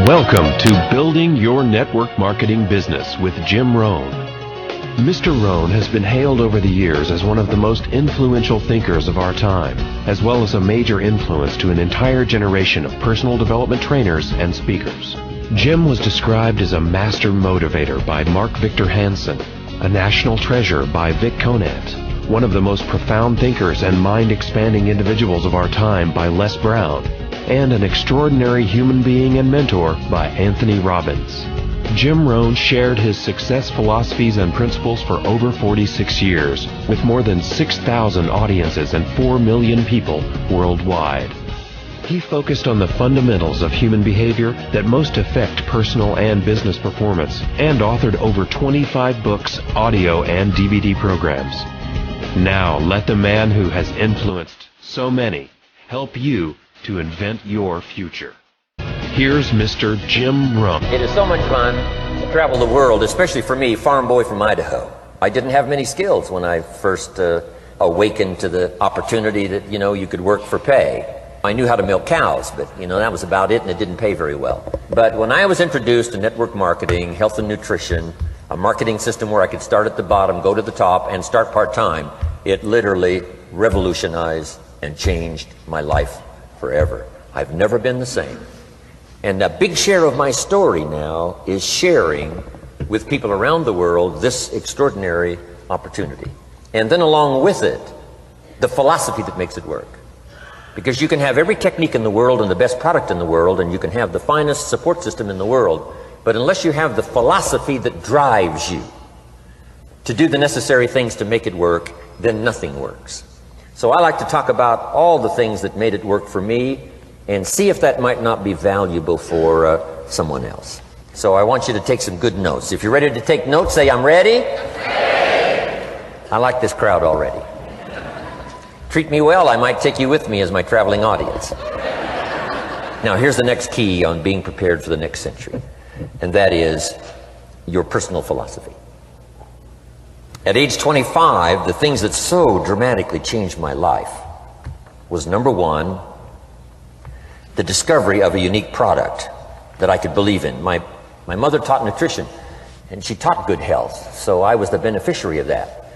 Welcome to Building Your Network Marketing Business with Jim Rohn. Mr. Rohn has been hailed over the years as one of the most influential thinkers of our time, as well as a major influence to an entire generation of personal development trainers and speakers. Jim was described as a master motivator by Mark Victor Hansen, a national treasure by Vic Conant, one of the most profound thinkers and mind-expanding individuals of our time by Les Brown, and an extraordinary human being and mentor by Anthony Robbins. Jim Rohn shared his success philosophies and principles for over 46 years, with more than 6,000 audiences and 4 million people worldwide. He focused on the fundamentals of human behavior that most affect personal and business performance, and authored over 25 books, audio, and DVD programs. Now, let the man who has influenced so many help you to invent your future. Here's Mr. Jim Rohn. It is so much fun to travel the world, especially for me, farm boy from Idaho. I didn't have many skills when I first awakened to the opportunity that, you could work for pay. I knew how to milk cows, but, that was about it, and it didn't pay very well. But when I was introduced to network marketing, health and nutrition, a marketing system where I could start at the bottom, go to the top, and start part-time, it literally revolutionized and changed my life forever. I've never been the same. And a big share of my story now is sharing with people around the world this extraordinary opportunity. And then along with it, the philosophy that makes it work. Because you can have every technique in the world and the best product in the world, and you can have the finest support system in the world, but unless you have the philosophy that drives you to do the necessary things to make it work, then nothing works. So I like to talk about all the things that made it work for me and see if that might not be valuable for someone else. So I want you to take some good notes. If you're ready to take notes, say, I'm ready. Ready. I like this crowd already. Treat me well, I might take you with me as my traveling audience. Now here's the next key on being prepared for the next century, and that is your personal philosophy. At age 25, the things that so dramatically changed my life was, number one, the discovery of a unique product that I could believe in. My mother taught nutrition, and she taught good health, so I was the beneficiary of that.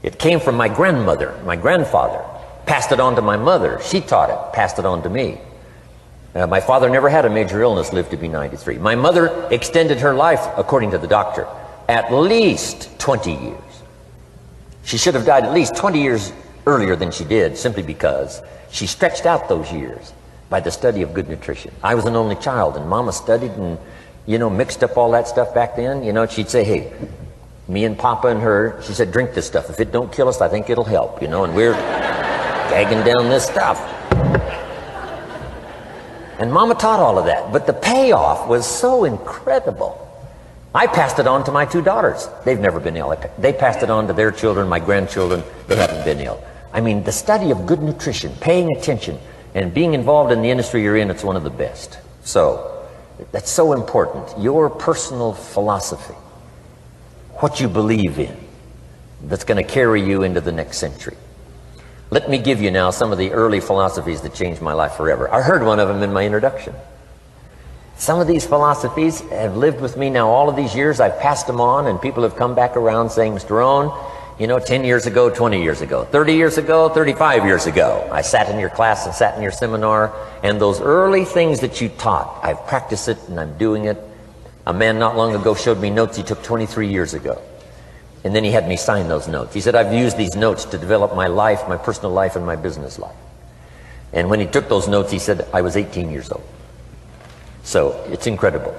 It came from my grandmother, my grandfather, passed it on to my mother. She taught it, passed it on to me. My father never had a major illness, lived to be 93. My mother extended her life, according to the doctor, at least 20 years. She should have died at least 20 years earlier than she did, simply because she stretched out those years by the study of good nutrition. I was an only child, and Mama studied and, mixed up all that stuff back then. She'd say, hey, me and Papa and her, she said, drink this stuff. If it don't kill us, I think it'll help, and we're gagging down this stuff. And Mama taught all of that, but the payoff was so incredible. I passed it on to my 2 daughters. They've never been ill. They passed it on to their children, my grandchildren. They haven't been ill. I mean, the study of good nutrition, paying attention, and being involved in the industry you're in, it's one of the best. So, that's so important. Your personal philosophy, what you believe in, that's going to carry you into the next century. Let me give you now some of the early philosophies that changed my life forever. I heard one of them in my introduction. Some of these philosophies have lived with me now all of these years. I've passed them on, and people have come back around saying, Mr. Rohn, 10 years ago, 20 years ago, 30 years ago, 35 years ago, I sat in your class and sat in your seminar, and those early things that you taught, I've practiced it and I'm doing it. A man not long ago showed me notes he took 23 years ago. And then he had me sign those notes. He said, I've used these notes to develop my life, my personal life, and my business life. And when he took those notes, he said, I was 18 years old. So it's incredible.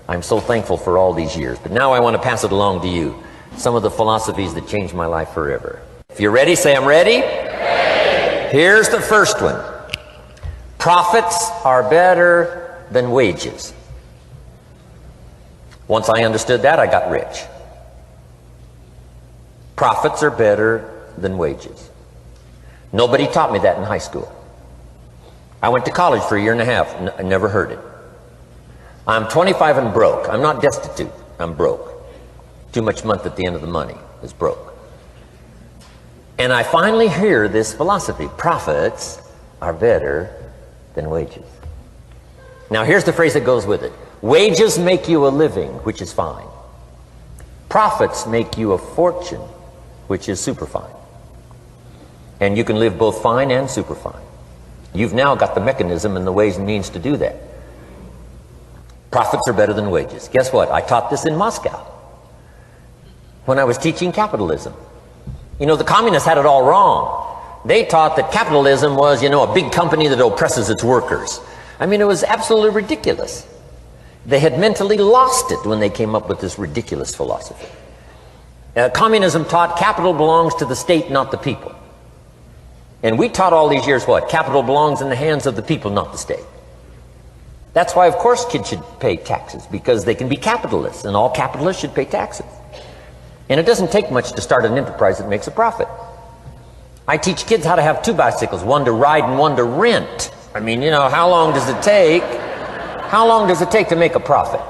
I'm so thankful for all these years. But now I want to pass it along to you. Some of the philosophies that changed my life forever. If you're ready, say I'm ready. Ready. Here's the first one. Profits are better than wages. Once I understood that, I got rich. Profits are better than wages. Nobody taught me that in high school. I went to college for a year and a half. I never heard it. I'm 25 and broke. I'm not destitute. I'm broke. Too much month at the end of the money is broke. And I finally hear this philosophy. Profits are better than wages. Now here's the phrase that goes with it. Wages make you a living, which is fine. Profits make you a fortune, which is super fine. And you can live both fine and super fine. You've now got the mechanism and the ways and means to do that. Profits are better than wages. Guess what? I taught this in Moscow when I was teaching capitalism. You know, the communists had it all wrong. They taught that capitalism was, a big company that oppresses its workers. I mean, it was absolutely ridiculous. They had mentally lost it when they came up with this ridiculous philosophy. Communism taught capital belongs to the state, not the people. And we taught all these years what? Capital belongs in the hands of the people, not the state. That's why, of course, kids should pay taxes, because they can be capitalists, and all capitalists should pay taxes. And it doesn't take much to start an enterprise that makes a profit. I teach kids how to have two bicycles, one to ride and one to rent. I mean, how long does it take? How long does it take to make a profit?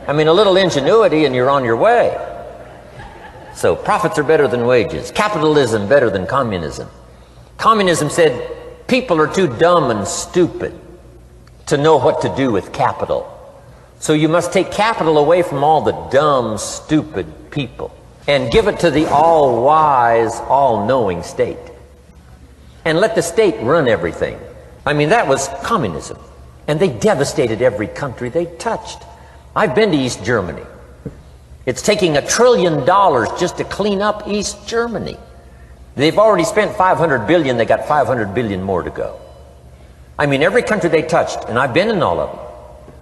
I mean, a little ingenuity and you're on your way. So profits are better than wages. Capitalism better than communism. Communism said people are too dumb and stupid to know what to do with capital. So you must take capital away from all the dumb, stupid people and give it to the all-wise, all-knowing state. And let the state run everything. I mean, that was communism. And they devastated every country they touched. I've been to East Germany. It's taking $1 trillion just to clean up East Germany. They've already spent $500 billion. They got $500 billion more to go. I mean, every country they touched, and I've been in all of them,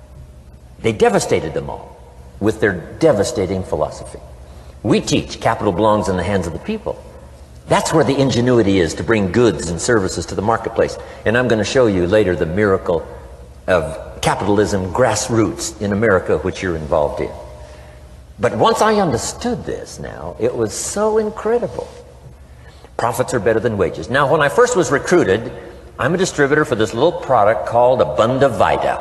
they devastated them all with their devastating philosophy. We teach capital belongs in the hands of the people. That's where the ingenuity is to bring goods and services to the marketplace. And I'm going to show you later the miracle of capitalism grassroots in America, which you're involved in. But once I understood this now, it was so incredible. Profits are better than wages. Now, when I first was recruited, I'm a distributor for this little product called Abunda Vita.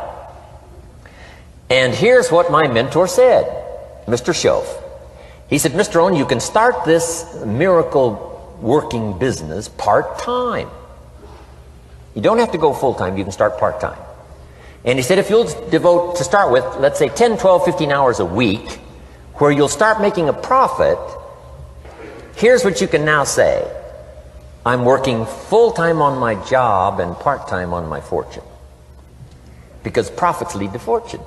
And here's what my mentor said, Mr. Schoaf. He said, Mr. Rohn, you can start this miracle working business part-time. You don't have to go full-time, you can start part-time. And he said, if you'll devote, to start with, let's say 10, 12, 15 hours a week, where you'll start making a profit, here's what you can now say. I'm working full-time on my job and part-time on my fortune. Because profits lead to fortune.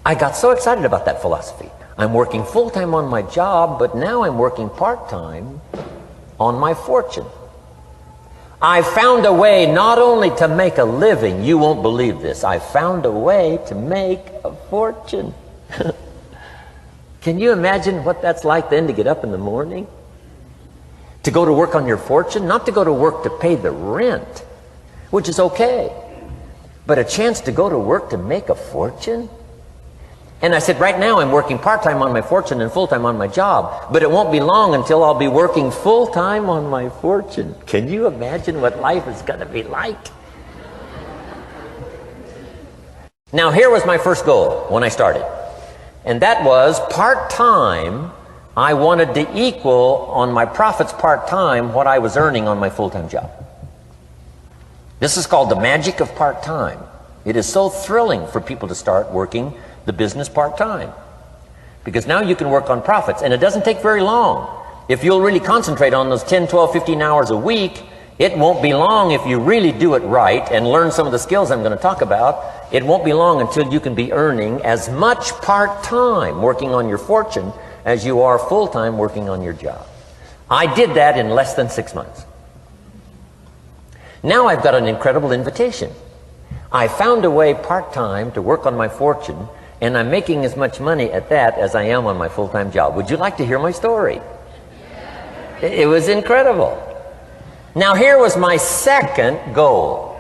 I got so excited about that philosophy. I'm working full-time on my job, but now I'm working part-time on my fortune. I found a way not only to make a living, you won't believe this, I found a way to make a fortune. Can you imagine what that's like then to get up in the morning? To go to work on your fortune? Not to go to work to pay the rent, which is okay, but a chance to go to work to make a fortune? And I said, right now I'm working part-time on my fortune and full-time on my job, but it won't be long until I'll be working full-time on my fortune. Can you imagine what life is going to be like? Now, here was my first goal when I started, and that was part-time. I wanted to equal on my profits part-time what I was earning on my full-time job. This is called the magic of part-time. It is so thrilling for people to start working the business part-time, because now you can work on profits, and it doesn't take very long. If you'll really concentrate on those 10, 12, 15 hours a week, it won't be long if you really do it right and learn some of the skills I'm going to talk about. It won't be long until you can be earning as much part-time working on your fortune as you are full-time working on your job. I did that in less than 6 months. Now I've got an incredible invitation. I found a way part-time to work on my fortune, and I'm making as much money at that as I am on my full-time job. Would you like to hear my story? It was incredible. Now here was my second goal,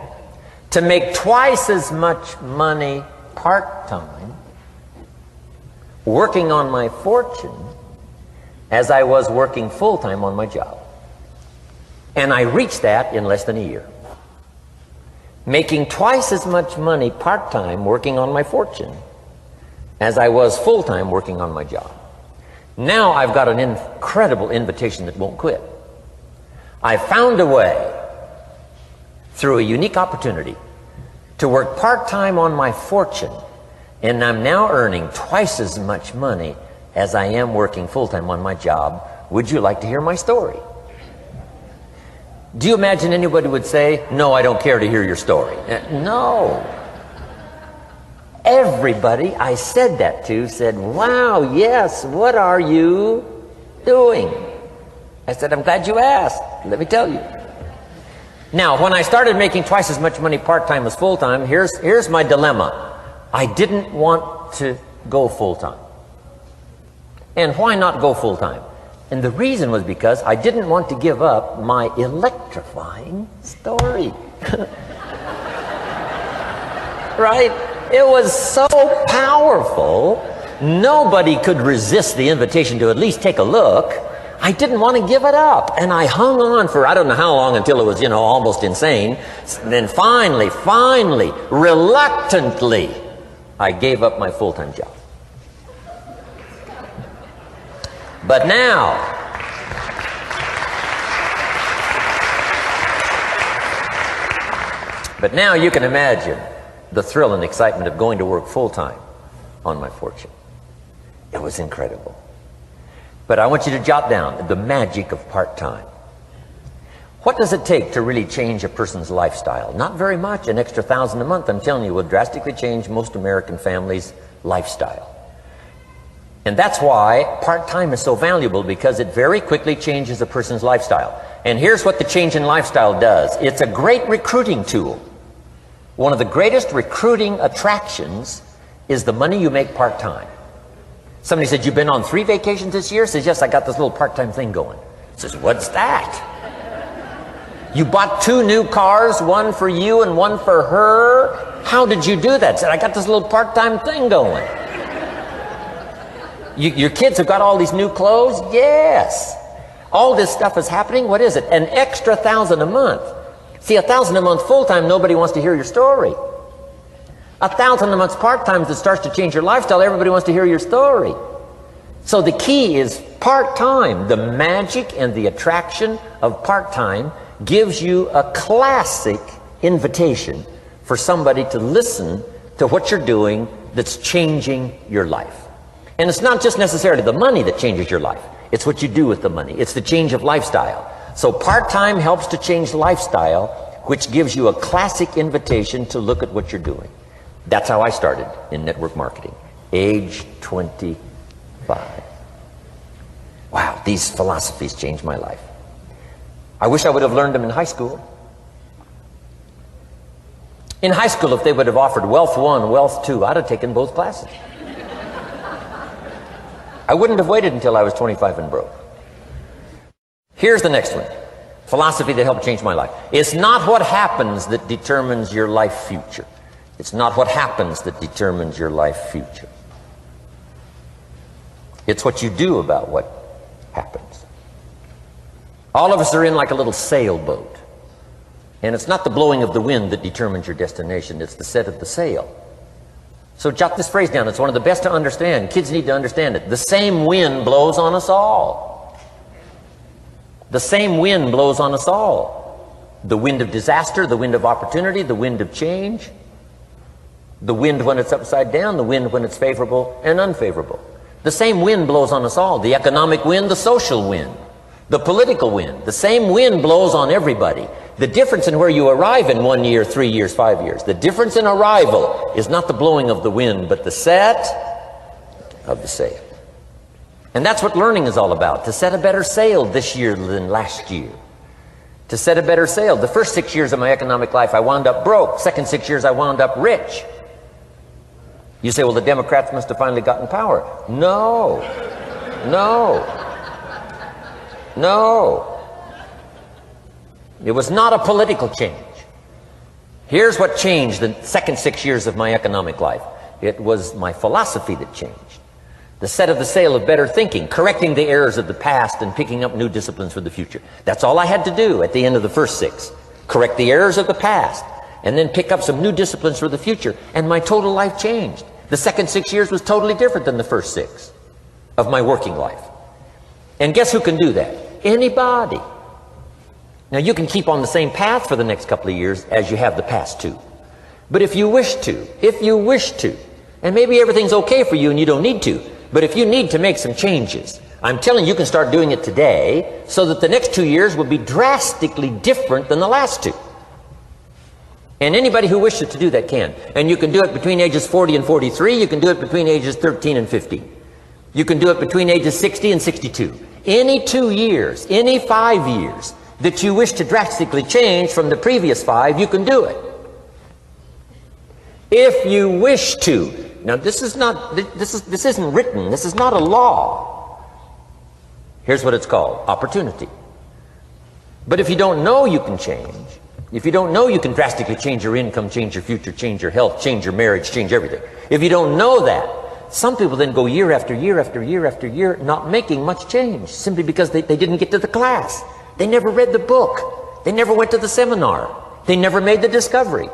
to make twice as much money part-time working on my fortune as I was working full-time on my job. And I reached that in less than a year. Making twice as much money part-time working on my fortune as I was full-time working on my job. Now I've got an incredible invitation that won't quit. I found a way, through a unique opportunity, to work part-time on my fortune And I'm now earning twice as much money as I am working full-time on my job. Would you like to hear my story? Do you imagine anybody would say, no, I don't care to hear your story? No. Everybody I said that to said, wow, yes, what are you doing? I said, I'm glad you asked. Let me tell you. Now, when I started making twice as much money part-time as full-time, here's my dilemma. I didn't want to go full-time. And why not go full-time? And the reason was because I didn't want to give up my electrifying story. Right? It was so powerful, nobody could resist the invitation to at least take a look. I didn't want to give it up. And I hung on for I don't know how long until it was, almost insane. Then finally, reluctantly, I gave up my full-time job. But now, you can imagine the thrill and excitement of going to work full-time on my fortune. It was incredible. But I want you to jot down the magic of part-time. What does it take to really change a person's lifestyle? Not very much. An extra $1,000 a month, I'm telling you, will drastically change most American families' lifestyle. And that's why part-time is so valuable, because it very quickly changes a person's lifestyle. And here's what the change in lifestyle does. It's a great recruiting tool. One of the greatest recruiting attractions is the money you make part-time. Somebody said, you've been on 3 vacations this year? Says, yes, I got this little part-time thing going. Says, what's that? You bought 2 new cars, one for you and one for her? How did you do that? Said, I got this little part-time thing going. Your kids have got all these new clothes? Yes. All this stuff is happening. What is it? An extra $1,000 a month. See, $1,000 a month full-time, nobody wants to hear your story. $1,000 a month part-time that starts to change your lifestyle, everybody wants to hear your story. So the key is part-time. The magic and the attraction of part-time gives you a classic invitation for somebody to listen to what you're doing that's changing your life. And it's not just necessarily the money that changes your life. It's what you do with the money. It's the change of lifestyle. So part-time helps to change lifestyle, which gives you a classic invitation to look at what you're doing. That's how I started in network marketing, age 25. Wow, these philosophies changed my life. I wish I would have learned them in high school. In high school, if they would have offered Wealth 1, Wealth 2, I'd have taken both classes. I wouldn't have waited until I was 25 and broke. Here's the next one. Philosophy that helped change my life. It's not what happens that determines your life future. It's not what happens that determines your life future. It's what you do about what happens. All of us are in like a little sailboat. And it's not the blowing of the wind that determines your destination. It's the set of the sail. So jot this phrase down. It's one of the best to understand. Kids need to understand it. The same wind blows on us all. The same wind blows on us all. The wind of disaster, the wind of opportunity, the wind of change. The wind when it's upside down, the wind when it's favorable and unfavorable. The same wind blows on us all. The economic wind, the social wind, the political wind. The same wind blows on everybody. The difference in where you arrive in 1 year, 3 years, 5 years, the difference in arrival is not the blowing of the wind, but the set of the sail. And that's what learning is all about, to set a better sail this year than last year. To set a better sail. The first 6 years of my economic life, I wound up broke. Second 6 years, I wound up rich. You say, well, the Democrats must have finally gotten power. No. It was not a political change. Here's what changed the second 6 years of my economic life. It was my philosophy that changed. The set of the sail of better thinking, correcting the errors of the past and picking up new disciplines for the future. That's all I had to do at the end of the first 6. Correct the errors of the past and then pick up some new disciplines for the future. And my total life changed. The second 6 years was totally different than the first 6 of my working life. And guess who can do that? Anybody. Now you can keep on the same path for the next couple of years as you have the past 2. But if you wish to, And maybe everything's okay for you and you don't need to. But if you need to make some changes, I'm telling you, you can start doing it today so that the next 2 years will be drastically different than the last 2. And anybody who wishes to do that can. And you can do it between ages 40 and 43. You can do it between ages 13 and 15. You can do it between ages 60 and 62. Any 2 years, any 5 years that you wish to drastically change from the previous 5, you can do it. If you wish to. Now this isn't written. This is not a law. Here's what it's called: opportunity. But if you don't know you can change, if you don't know you can drastically change your income, change your future, change your health, change your marriage, change everything, if you don't know that, some people then go year after year after year after year not making much change simply because they didn't get to the class. They never read the book. They never went to the seminar. They never made the discovery.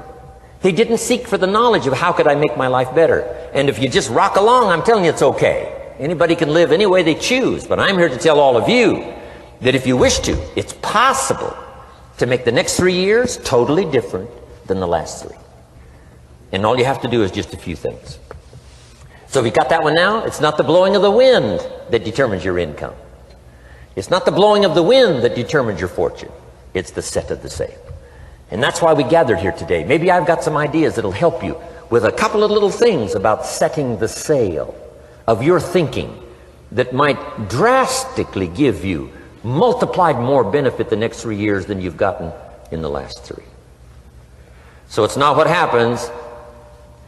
They didn't seek for the knowledge of how could I make my life better. And if you just rock along, I'm telling you it's okay. Anybody can live any way they choose, but I'm here to tell all of you that if you wish to, it's possible to make the next 3 years totally different than the last 3. And all you have to do is just a few things. So if you got that one now, it's not the blowing of the wind that determines your income. It's not the blowing of the wind that determines your fortune. It's the set of the sail. And that's why we gathered here today. Maybe I've got some ideas that'll help you with a couple of little things about setting the sail of your thinking that might drastically give you multiplied more benefit the next 3 years than you've gotten in the last 3. So it's not what happens.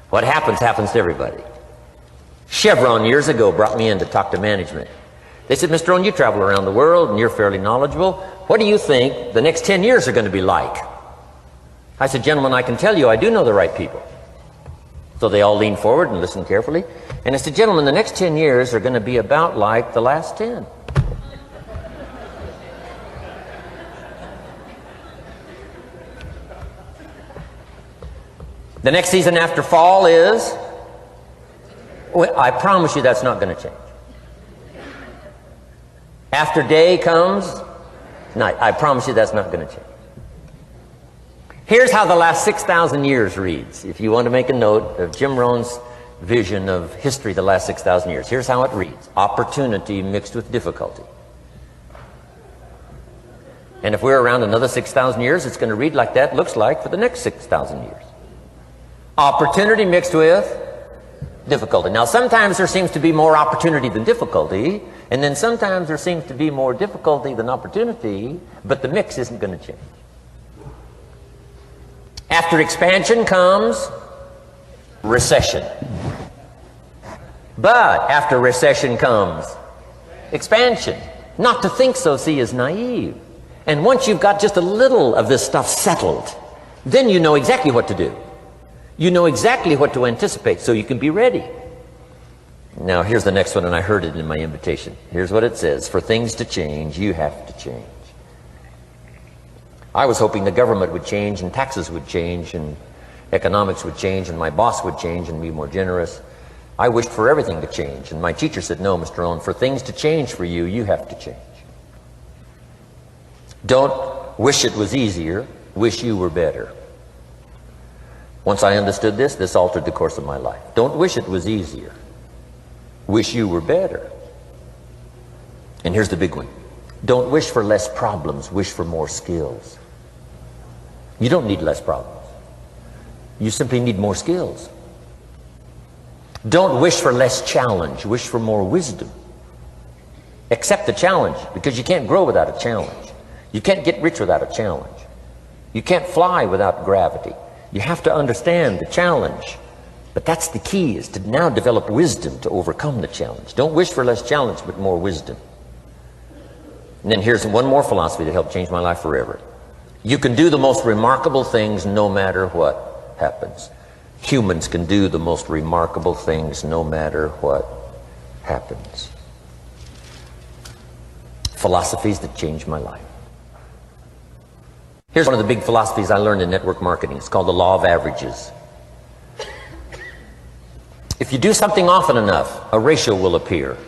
What happens to everybody. Chevron years ago brought me in to talk to management. They said, Mr. Rohn, you travel around the world and you're fairly knowledgeable. What do you think the next 10 years are going to be like? I said, gentlemen, I can tell you I do know the right people. So they all leaned forward and listened carefully. And I said, gentlemen, the next 10 years are going to be about like the last 10. The next season after fall is, well, I promise you that's not going to change. After day comes night. I promise you that's not going to change. Here's how the last 6,000 years reads. If you want to make a note of Jim Rohn's vision of history the last 6,000 years, here's how it reads. Opportunity mixed with difficulty. And if we're around another 6,000 years, it's going to read like that looks like for the next 6,000 years. Opportunity mixed with difficulty. Now, sometimes there seems to be more opportunity than difficulty, and then sometimes there seems to be more difficulty than opportunity, but the mix isn't going to change. After expansion comes recession. But after recession comes expansion. Not to think so, see, is naive. And once you've got just a little of this stuff settled, then you know exactly what to do. You know exactly what to anticipate, so you can be ready. Now, here's the next one, and I heard it in my invitation. Here's what it says. For things to change, you have to change. I was hoping the government would change, and taxes would change, and economics would change, and my boss would change and be more generous. I wished for everything to change, and my teacher said, no, Mr. Rohn, for things to change for you, you have to change. Don't wish it was easier, wish you were better. Once I understood this, this altered the course of my life. Don't wish it was easier. Wish you were better. And here's the big one. Don't wish for less problems. Wish for more skills. You don't need less problems. You simply need more skills. Don't wish for less challenge. Wish for more wisdom. Accept the challenge, because you can't grow without a challenge. You can't get rich without a challenge. You can't fly without gravity. You have to understand the challenge. But that's the key, is to now develop wisdom to overcome the challenge. Don't wish for less challenge, but more wisdom. And then here's one more philosophy that helped change my life forever. You can do the most remarkable things no matter what happens. Humans can do the most remarkable things no matter what happens. Philosophies that changed my life. Here's one of the big philosophies I learned in network marketing. It's called the law of averages. If you do something often enough, a ratio will appear.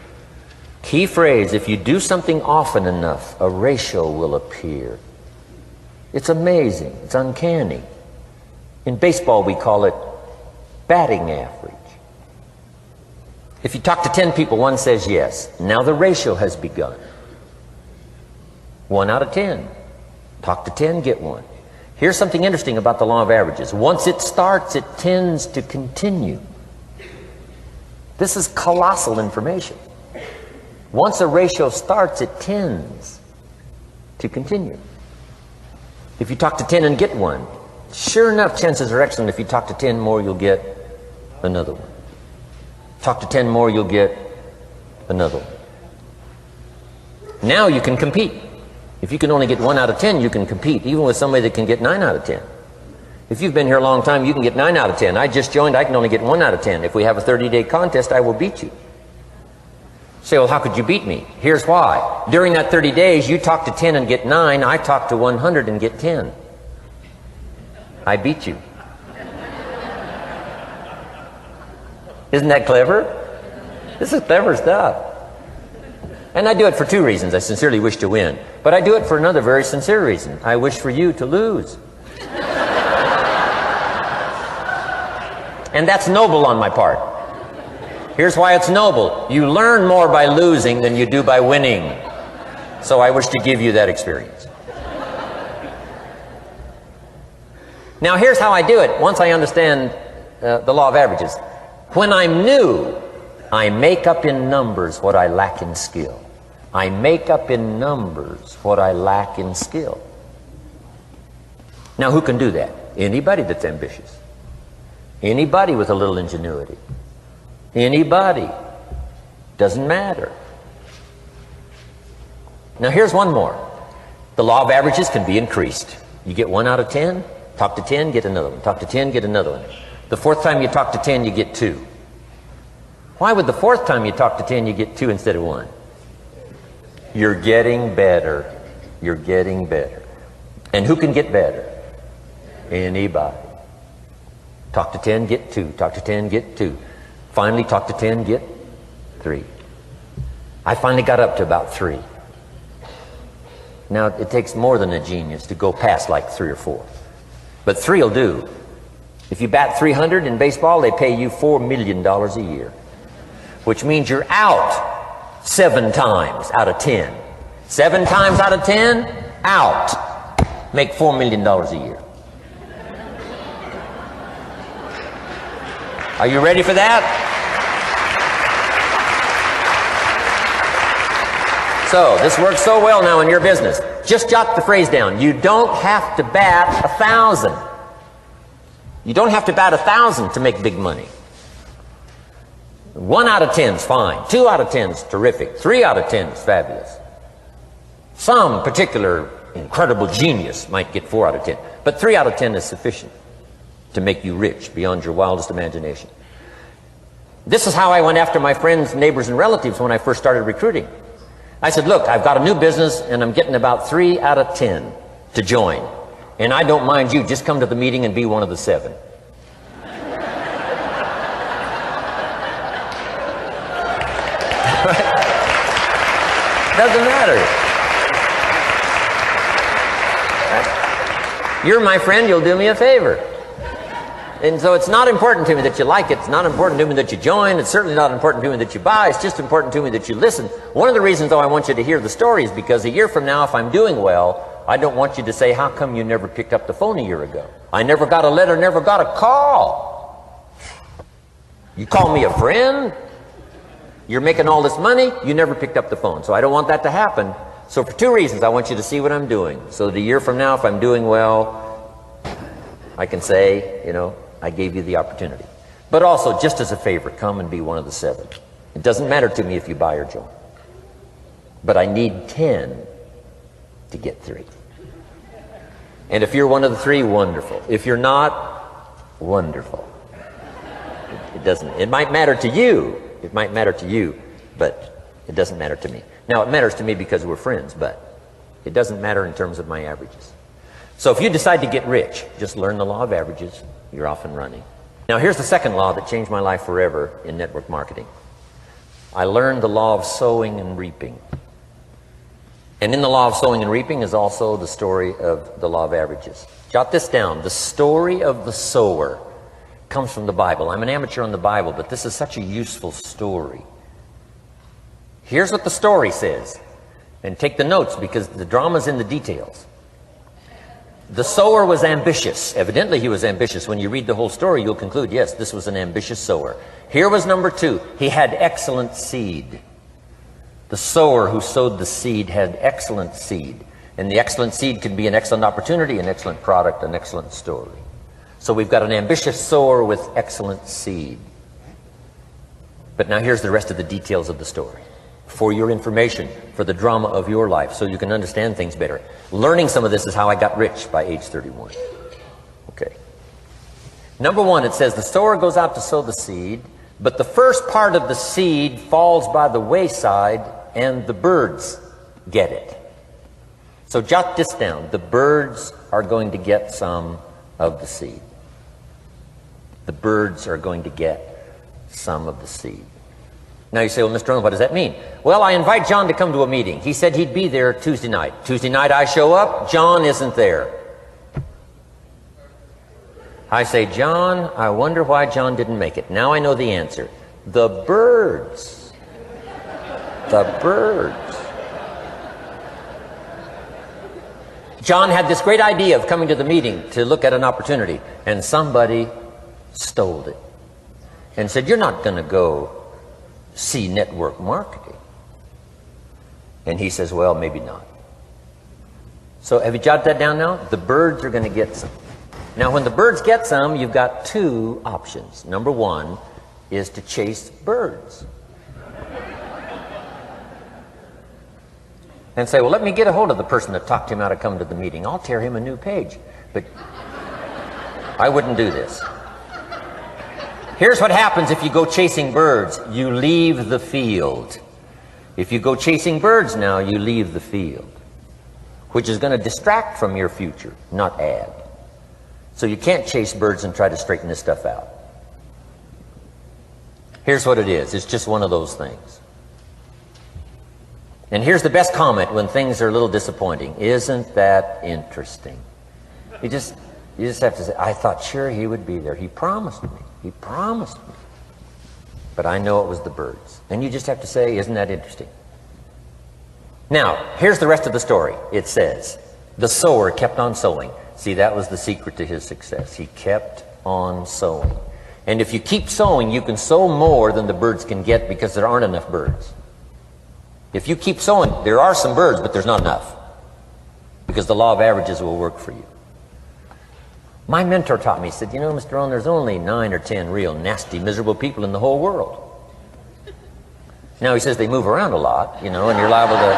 Key phrase, if you do something often enough, a ratio will appear. It's amazing. It's uncanny. In baseball, we call it batting average. If you talk to 10 people, one says yes. Now the ratio has begun. 1 out of 10. Talk to 10, get 1. Here's something interesting about the law of averages. Once it starts, it tends to continue. This is colossal information. Once a ratio starts, it tends to continue. If you talk to 10 and get 1, sure enough, chances are excellent. If you talk to 10 more, you'll get another one. Talk to 10 more, you'll get another one. Now you can compete. If you can only get 1 out of 10, you can compete, even with somebody that can get 9 out of 10. If you've been here a long time, you can get 9 out of 10. I just joined, I can only get 1 out of 10. If we have a 30-day contest, I will beat you. Say, well, how could you beat me? Here's why. During that 30 days, you talk to 10 and get 9. I talk to 100 and get 10. I beat you. Isn't that clever? This is clever stuff. And I do it for 2 reasons. I sincerely wish to win. But I do it for another very sincere reason. I wish for you to lose. And that's noble on my part. Here's why it's noble. You learn more by losing than you do by winning. So I wish to give you that experience. Now here's how I do it once I understand the law of averages. When I'm new, I make up in numbers what I lack in skill. I make up in numbers what I lack in skill. Now who can do that? Anybody that's ambitious. Anybody with a little ingenuity. Anybody. Doesn't matter. Now here's one more. The law of averages can be increased. You get 1 out of 10, talk to 10, get another one. Talk to 10, get another one. The 4th time you talk to 10, you get 2. Why would the 4th time you talk to 10, you get 2 instead of 1? You're getting better. You're getting better. And who can get better? Anybody. Talk to 10, get 2. Talk to 10, get 2. Finally, talk to 10, get 3. I finally got up to about 3. Now, it takes more than a genius to go past like 3 or 4. But 3 will do. If you bat 300 in baseball, they pay you $4 million a year. Which means you're out 7 times out of 10. 7 times out of 10, out. Make $4 million a year. Are you ready for that? So, this works so well now in your business. Just jot the phrase down. You don't have to bat 1,000. You don't have to bat 1,000 to make big money. 1 out of 10 is fine. 2 out of 10 is terrific. 3 out of 10 is fabulous. Some particular incredible genius might get 4 out of 10. But 3 out of 10 is sufficient to make you rich beyond your wildest imagination. This is how I went after my friends, neighbors, and relatives when I first started recruiting. I said, look, I've got a new business and I'm getting about 3 out of 10 to join. And I don't mind you, just come to the meeting and be one of the 7. Doesn't matter. You're my friend, you'll do me a favor. And so it's not important to me that you like it. It's not important to me that you join. It's certainly not important to me that you buy. It's just important to me that you listen. One of the reasons, though, I want you to hear the story is because a year from now, if I'm doing well, I don't want you to say, how come you never picked up the phone a year ago? I never got a letter, never got a call. You call me a friend? You're making all this money, you never picked up the phone. So I don't want that to happen. So for 2 reasons, I want you to see what I'm doing. So that a year from now, if I'm doing well, I can say, you know, I gave you the opportunity. But also, just as a favor, come and be one of the 7. It doesn't matter to me if you buy or join. But I need 10 to get 3. And if you're one of the 3, wonderful. If you're not, wonderful. It doesn't. It might matter to you. It might matter to you, but it doesn't matter to me. Now, it matters to me because we're friends, but it doesn't matter in terms of my averages. So if you decide to get rich, just learn the law of averages. You're off and running. Now, here's the second law that changed my life forever in network marketing. I learned the law of sowing and reaping. And in the law of sowing and reaping is also the story of the law of averages. Jot this down. The story of the sower comes from the Bible. I'm an amateur on the Bible, but this is such a useful story. Here's what the story says. And take the notes because the drama's in the details. The sower was ambitious. Evidently he was ambitious. When you read the whole story, you'll conclude, yes, this was an ambitious sower. Here was number 2. He had excellent seed. The sower who sowed the seed had excellent seed. And the excellent seed can be an excellent opportunity, an excellent product, an excellent story. So we've got an ambitious sower with excellent seed. But now here's the rest of the details of the story. For your information, for the drama of your life, so you can understand things better. Learning some of this is how I got rich by age 31. Okay. Number 1, it says the sower goes out to sow the seed, but the first part of the seed falls by the wayside and the birds get it. So jot this down. The birds are going to get some of the seed. The birds are going to get some of the seed. Now you say, well, Mr. Rohn, what does that mean? Well, I invite John to come to a meeting. He said he'd be there Tuesday night. Tuesday night I show up, John isn't there. I say, John, I wonder why John didn't make it. Now I know the answer. The birds. The birds. John had this great idea of coming to the meeting to look at an opportunity, and somebody stole it and said, you're not going to go see network marketing. And he says, well, maybe not. So have you jotted that down now? The birds are going to get some. Now when the birds get some, you've got 2 options. Number 1 is to chase birds. And say, well, let me get a hold of the person that talked him out of coming to the meeting. I'll tear him a new page. But I wouldn't do this. Here's what happens if you go chasing birds. You leave the field. If you go chasing birds now, you leave the field, which is going to distract from your future, not add. So you can't chase birds and try to straighten this stuff out. Here's what it is. It's just one of those things. And here's the best comment when things are a little disappointing. Isn't that interesting? You just have to say, I thought sure he would be there. He promised me. He promised me. But I know it was the birds. And you just have to say, isn't that interesting? Now, here's the rest of the story. It says, the sower kept on sowing. See, that was the secret to his success. He kept on sowing. And if you keep sowing, you can sow more than the birds can get because there aren't enough birds. If you keep sowing, there are some birds, but there's not enough. Because the law of averages will work for you. My mentor taught me, he said, you know, Mr. Rohn, there's only 9 or 10 real nasty, miserable people in the whole world. Now he says they move around a lot, you know, and you're liable to...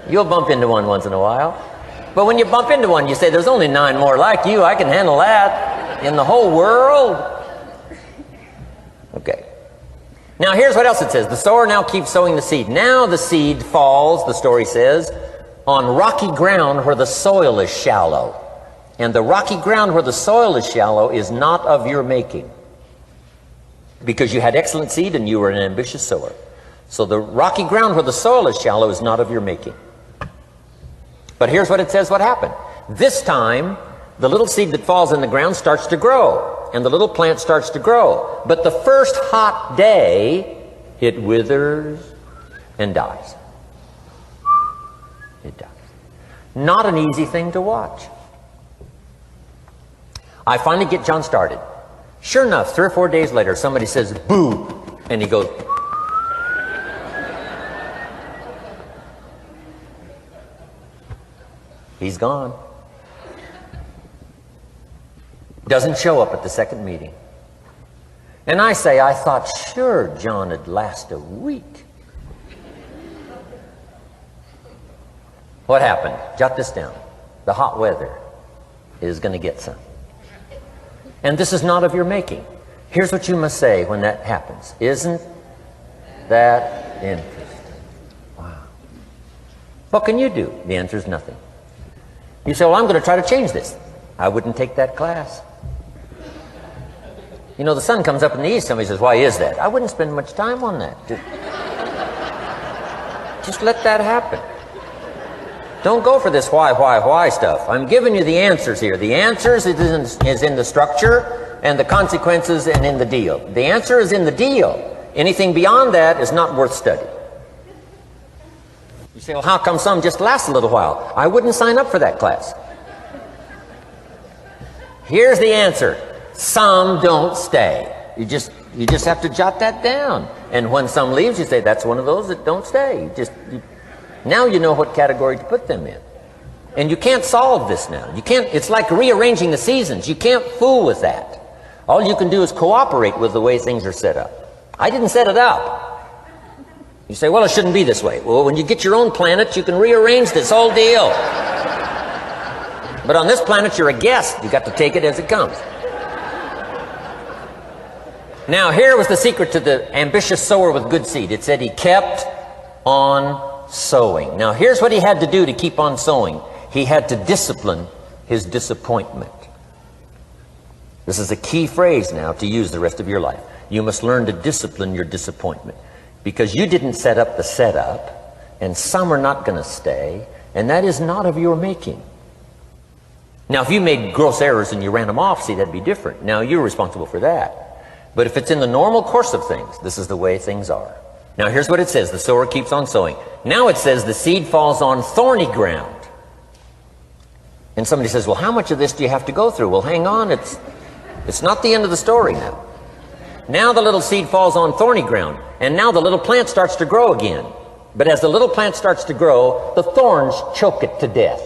You'll bump into one once in a while. But when you bump into one, you say, there's only 9 more like you. I can handle that in the whole world. Okay. Now here's what else it says. The sower now keeps sowing the seed. Now the seed falls, the story says, on rocky ground where the soil is shallow. And the rocky ground where the soil is shallow is not of your making. Because you had excellent seed and you were an ambitious sower. So the rocky ground where the soil is shallow is not of your making. But here's what it says what happened. This time, the little seed that falls in the ground starts to grow. And the little plant starts to grow. But the first hot day, it withers and dies. It dies. Not an easy thing to watch. I finally get John started. Sure enough, 3 or 4 days later, somebody says, boo! And he goes, he's gone. Doesn't show up at the second meeting. And I say, I thought sure John would last a week. What happened? Jot this down. The hot weather is going to get some. And this is not of your making. Here's what you must say when that happens. Isn't that interesting? Wow. What can you do? The answer is nothing. You say, well, I'm going to try to change this. I wouldn't take that class. You know, the sun comes up in the east. Somebody says, why is that? I wouldn't spend much time on that. Just let that happen. Don't go for this why stuff. I'm giving you the answers here. The answers is in the structure, and the consequences and in the deal. The answer is in the deal. Anything beyond that is not worth study. You say, well, how come some just last a little while? I wouldn't sign up for that class. Here's the answer. Some don't stay. You just have to jot that down. And when some leaves, you say, that's one of those that don't stay. Now you know what category to put them in. And you can't solve this now. You can't. It's like rearranging the seasons. You can't fool with that. All you can do is cooperate with the way things are set up. I didn't set it up. You say, well, it shouldn't be this way. Well, when you get your own planet, you can rearrange this whole deal. But on this planet, you're a guest. You got to take it as it comes. Now, here was the secret to the ambitious sower with good seed. It said he kept on sowing. Now, here's what he had to do to keep on sowing. He had to discipline his disappointment. This is a key phrase now to use the rest of your life. You must learn to discipline your disappointment, because you didn't set up the setup, and some are not going to stay, and that is not of your making. Now, if you made gross errors and you ran them off, see, that'd be different. Now, you're responsible for that. But if it's in the normal course of things, this is the way things are. Now, here's what it says. The sower keeps on sowing. Now it says the seed falls on thorny ground. And somebody says, well, how much of this do you have to go through? Well, hang on. It's not the end of the story now. Now the little seed falls on thorny ground. And now the little plant starts to grow again. But as the little plant starts to grow, the thorns choke it to death.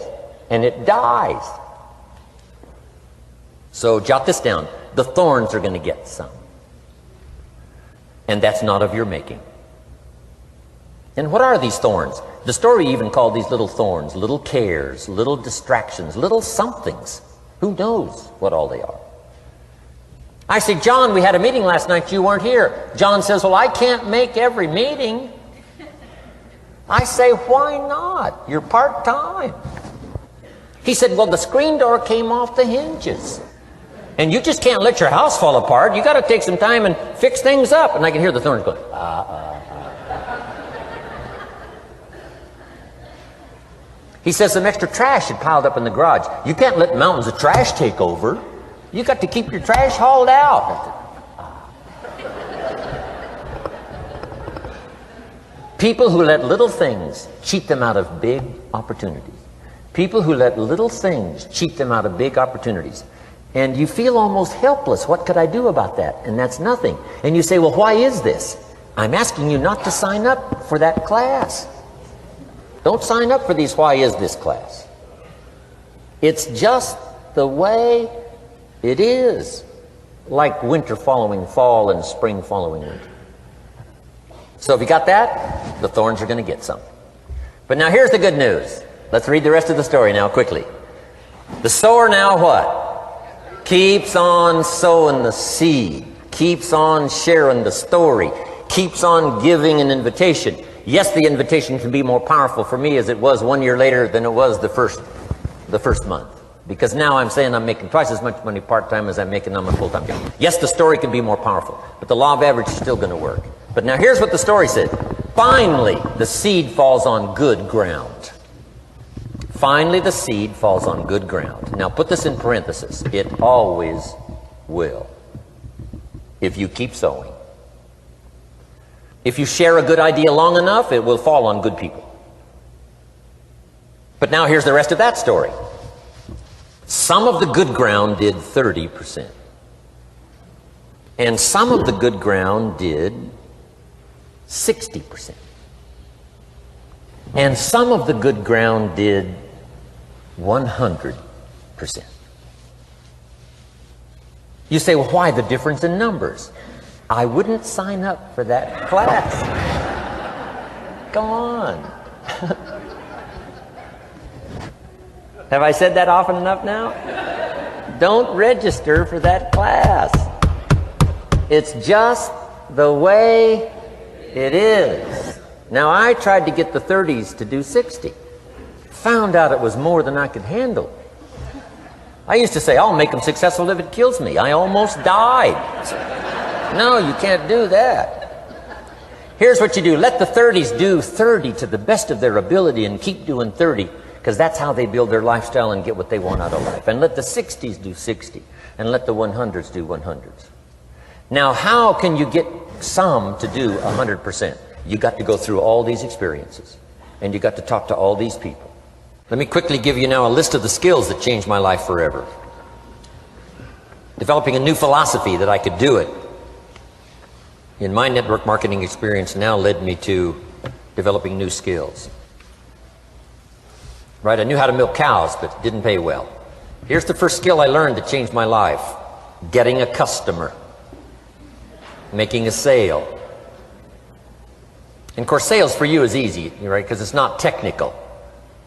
And it dies. So jot this down. The thorns are going to get some. And that's not of your making. And what are these thorns? The story even called these little thorns, little cares, little distractions, little somethings. Who knows what all they are? I say, John, we had a meeting last night, you weren't here. John says, well, I can't make every meeting. I say, why not? You're part-time. He said, well, the screen door came off the hinges. And you just can't let your house fall apart. You got to take some time and fix things up. And I can hear the thorns going, He says some extra trash had piled up in the garage. You can't let mountains of trash take over. You got to keep your trash hauled out. People who let little things cheat them out of big opportunities. People who let little things cheat them out of big opportunities. And you feel almost helpless. What could I do about that? And that's nothing. And you say, well, why is this? I'm asking you not to sign up for that class. Don't sign up for these why is this class. It's just the way it is. Like winter following fall and spring following winter. So if you got that, the thorns are going to get some. But now here's the good news. Let's read the rest of the story now quickly. The sower now what? Keeps on sowing the seed. Keeps on sharing the story. Keeps on giving an invitation. Yes, the invitation can be more powerful for me as it was 1 year later than it was the first month. Because now I'm saying I'm making twice as much money part-time as I'm making on my full-time job. Yes, the story can be more powerful, but the law of average is still going to work. But now here's what the story said. Finally, the seed falls on good ground. Finally, the seed falls on good ground. Now put this in parentheses. It always will. If you keep sowing. If you share a good idea long enough, it will fall on good people. But now here's the rest of that story. Some of the good ground did 30%. And some of the good ground did 60%. And some of the good ground did 100%. You say, well, why the difference in numbers? I wouldn't sign up for that class. Go on. Have I said that often enough now? Don't register for that class. It's just the way it is. Now, I tried to get the 30s to do 60. Found out it was more than I could handle. I used to say, I'll make them successful if it kills me. I almost died. No, you can't do that. Here's what you do. Let the 30s do 30 to the best of their ability and keep doing 30. because that's how they build their lifestyle and get what they want out of life. And let the 60s do 60, and let the 100s do 100s. Now, how can you get some to do 100%? You got to go through all these experiences, and you got to talk to all these people. Let me quickly give you now a list of the skills that changed my life forever. Developing a new philosophy that I could do it in my network marketing experience now led me to developing new skills. Right, I knew how to milk cows, but it didn't pay well. Here's the first skill I learned that changed my life: getting a customer, making a sale. And of course, sales for you is easy, right? Because it's not technical,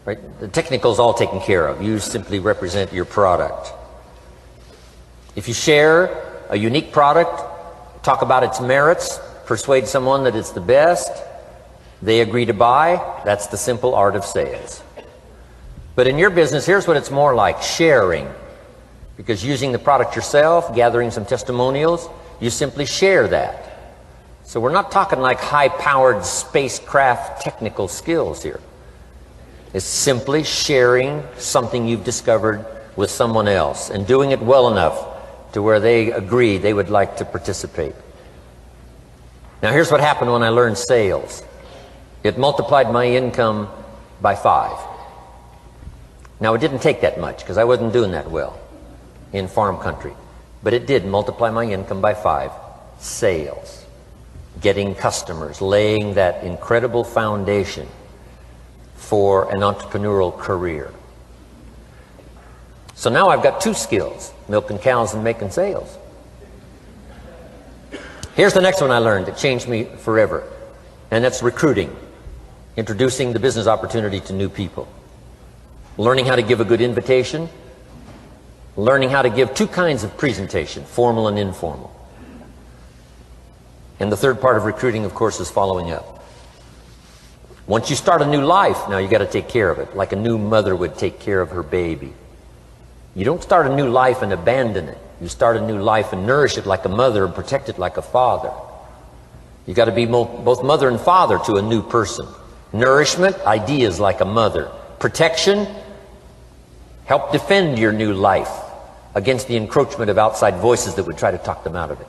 right? The technical is all taken care of. You simply represent your product. If you share a unique product, talk about its merits, persuade someone that it's the best, they agree to buy, that's the simple art of sales. But in your business, here's what it's more like: sharing. Because using the product yourself, gathering some testimonials, you simply share that. So we're not talking like high-powered spacecraft technical skills here. It's simply sharing something you've discovered with someone else and doing it well enough to where they agree they would like to participate. Now here's what happened when I learned sales. It multiplied my income by 5. Now it didn't take that much because I wasn't doing that well in farm country, but it did multiply my income by 5. Sales, getting customers, laying that incredible foundation for an entrepreneurial career. So now I've got 2 skills: milking cows and making sales. Here's the next one I learned that changed me forever, and that's recruiting, introducing the business opportunity to new people, learning how to give a good invitation, learning how to give 2 kinds of presentation, formal and informal. And the third part of recruiting, of course, is following up. Once you start a new life, now you got to take care of it, like a new mother would take care of her baby. You don't start a new life and abandon it. You start a new life and nourish it like a mother and protect it like a father. You got to be both mother and father to a new person. Nourishment, ideas like a mother. Protection, help defend your new life against the encroachment of outside voices that would try to talk them out of it.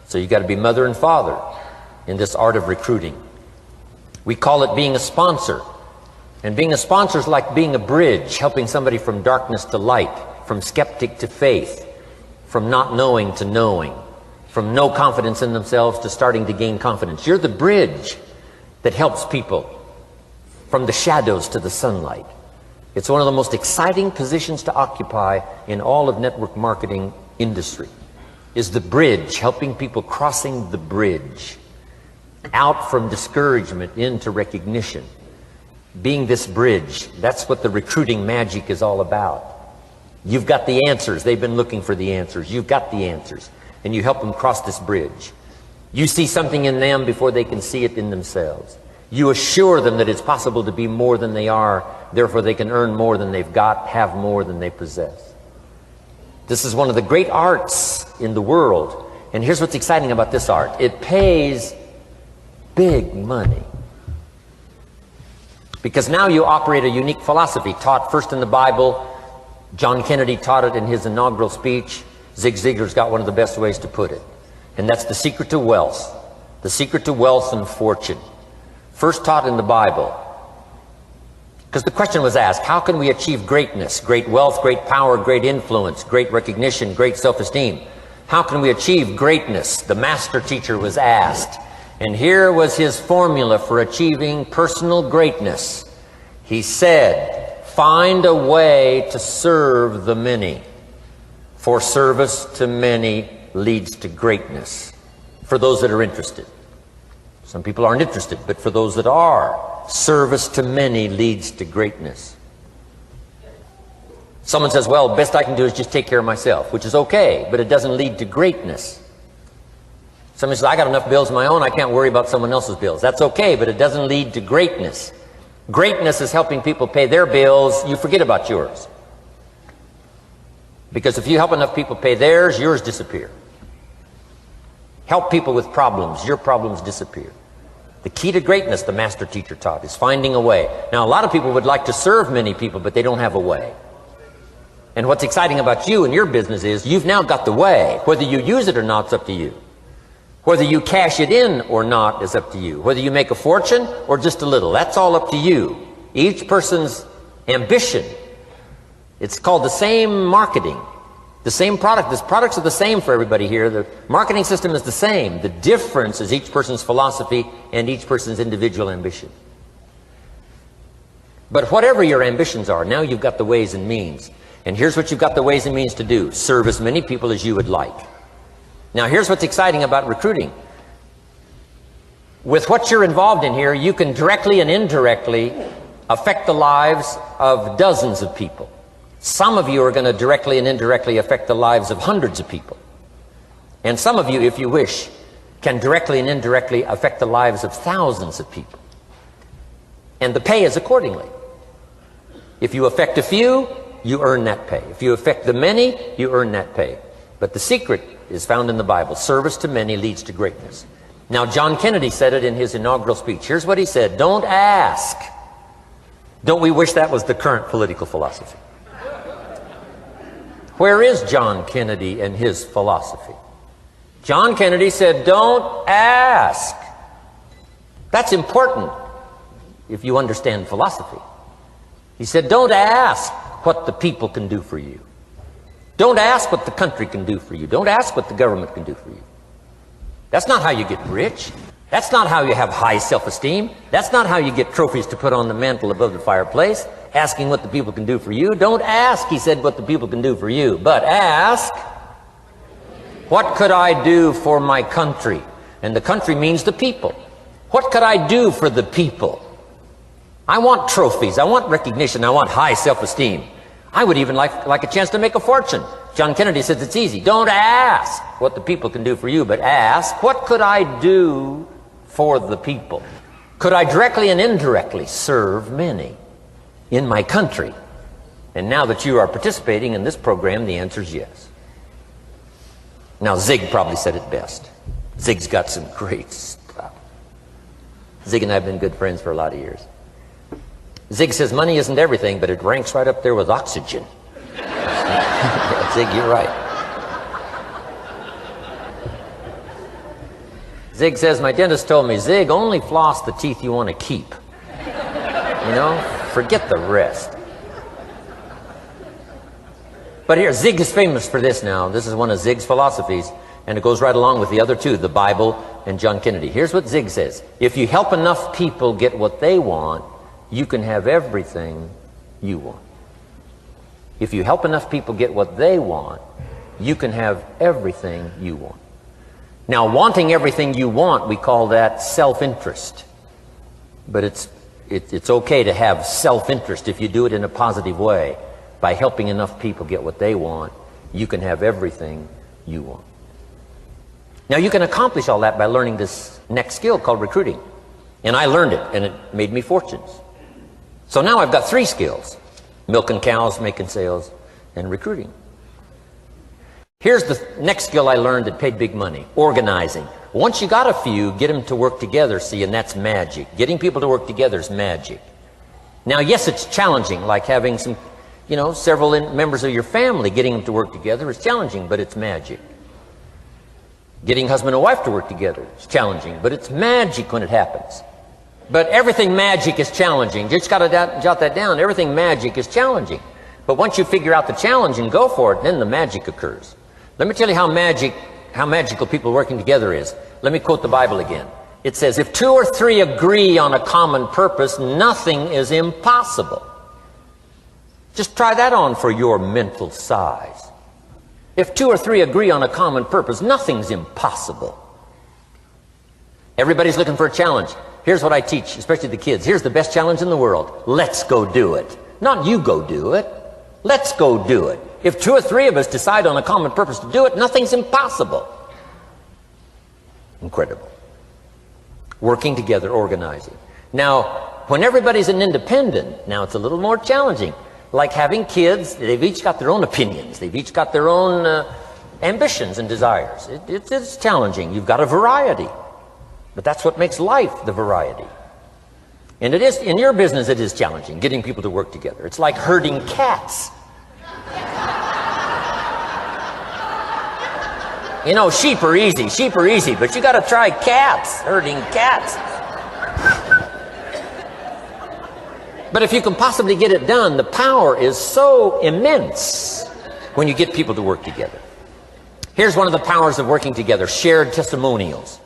So you got to be mother and father in this art of recruiting. We call it being a sponsor. And being a sponsor is like being a bridge, helping somebody from darkness to light, from skeptic to faith, from not knowing to knowing, from no confidence in themselves to starting to gain confidence. You're the bridge that helps people from the shadows to the sunlight. It's one of the most exciting positions to occupy in all of network marketing industry, is the bridge, helping people crossing the bridge out from discouragement into recognition. Being this bridge, that's what the recruiting magic is all about. You've got the answers. They've been looking for the answers. You've got the answers, and you help them cross this bridge. You see something in them before they can see it in themselves. You assure them that it's possible to be more than they are, therefore they can earn more than they've got, have more than they possess. This is one of the great arts in the world, and here's what's exciting about this art. It pays big money. Because now you operate a unique philosophy taught first in the Bible. John Kennedy taught it in his inaugural speech. Zig Ziglar's got one of the best ways to put it. And that's the secret to wealth. The secret to wealth and fortune. First taught in the Bible. Because the question was asked, how can we achieve greatness, great wealth, great power, great influence, great recognition, great self-esteem? How can we achieve greatness? The master teacher was asked. And here was his formula for achieving personal greatness. He said, find a way to serve the many, for service to many leads to greatness. For those that are interested. Some people aren't interested, but for those that are, service to many leads to greatness. Someone says, well, best I can do is just take care of myself, which is okay, but it doesn't lead to greatness. Somebody says, I got enough bills of my own, I can't worry about someone else's bills. That's okay, but it doesn't lead to greatness. Greatness is helping people pay their bills, you forget about yours. Because if you help enough people pay theirs, yours disappear. Help people with problems, your problems disappear. The key to greatness, the master teacher taught, is finding a way. Now, a lot of people would like to serve many people, but they don't have a way. And what's exciting about you and your business is you've now got the way. Whether you use it or not, it's up to you. Whether you cash it in or not is up to you. Whether you make a fortune or just a little, that's all up to you. Each person's ambition, it's called the same marketing. The same product. The products are the same for everybody here. The marketing system is the same. The difference is each person's philosophy and each person's individual ambition. But whatever your ambitions are, now you've got the ways and means. And here's what you've got the ways and means to do. Serve as many people as you would like. Now here's what's exciting about recruiting. With what you're involved in here, you can directly and indirectly affect the lives of dozens of people. Some of you are going to directly and indirectly affect the lives of hundreds of people. And some of you, if you wish, can directly and indirectly affect the lives of thousands of people. And the pay is accordingly. If you affect a few, you earn that pay. If you affect the many, you earn that pay. But the secret is found in the Bible. Service to many leads to greatness. Now, John Kennedy said it in his inaugural speech. Here's what he said: don't ask. Don't we wish that was the current political philosophy? Where is John Kennedy and his philosophy? John Kennedy said, don't ask. That's important if you understand philosophy. He said, don't ask what the people can do for you. Don't ask what the country can do for you. Don't ask what the government can do for you. That's not how you get rich. That's not how you have high self-esteem. That's not how you get trophies to put on the mantle above the fireplace, asking what the people can do for you. Don't ask, he said, what the people can do for you, but ask, what could I do for my country? And the country means the people. What could I do for the people? I want trophies. I want recognition. I want high self-esteem. I would even like a chance to make a fortune. John Kennedy says it's easy. Don't ask what the people can do for you, but ask, what could I do for the people? Could I directly and indirectly serve many in my country? And now that you are participating in this program, the answer is yes. Now, Zig probably said it best. Zig's got some great stuff. Zig and I have been good friends for a lot of years. Zig says money isn't everything, but it ranks right up there with oxygen. Zig, you're right. Zig says, my dentist told me, Zig, only floss the teeth you want to keep. You know, forget the rest. But here, Zig is famous for this now. This is one of Zig's philosophies, and it goes right along with the other two, the Bible and John Kennedy. Here's what Zig says: if you help enough people get what they want, you can have everything you want. If you help enough people get what they want, you can have everything you want. Now, wanting everything you want, we call that self-interest. But it's okay to have self-interest if you do it in a positive way. By helping enough people get what they want, you can have everything you want. Now, you can accomplish all that by learning this next skill called recruiting. And I learned it, and it made me fortunes. So now I've got 3 skills: milking cows, making sales, and recruiting. Here's the next skill I learned that paid big money: organizing. Once you got a few, get them to work together, see, and that's magic. Getting people to work together is magic. Now, yes, it's challenging, like having some, several members of your family, getting them to work together is challenging, but it's magic. Getting husband and wife to work together is challenging, but it's magic when it happens. But everything magic is challenging. You just got to jot that down. Everything magic is challenging. But once you figure out the challenge and go for it, then the magic occurs. Let me tell you how magical people working together is. Let me quote the Bible again. It says, if 2 or 3 agree on a common purpose, nothing is impossible. Just try that on for your mental size. If 2 or 3 agree on a common purpose, nothing's impossible. Everybody's looking for a challenge. Here's what I teach, especially the kids. Here's the best challenge in the world. Let's go do it. Not you go do it. Let's go do it. If 2 or 3 of us decide on a common purpose to do it, nothing's impossible. Incredible. Working together, organizing. Now, when everybody's an independent, now it's a little more challenging. Like having kids, they've each got their own opinions. They've each got their own ambitions and desires. It's challenging. You've got a variety. But that's what makes life the variety. And it is, in your business, it is challenging, getting people to work together. It's like herding cats. You know, sheep are easy, but you got to try cats, herding cats. But if you can possibly get it done, the power is so immense when you get people to work together. Here's one of the powers of working together: shared testimonials.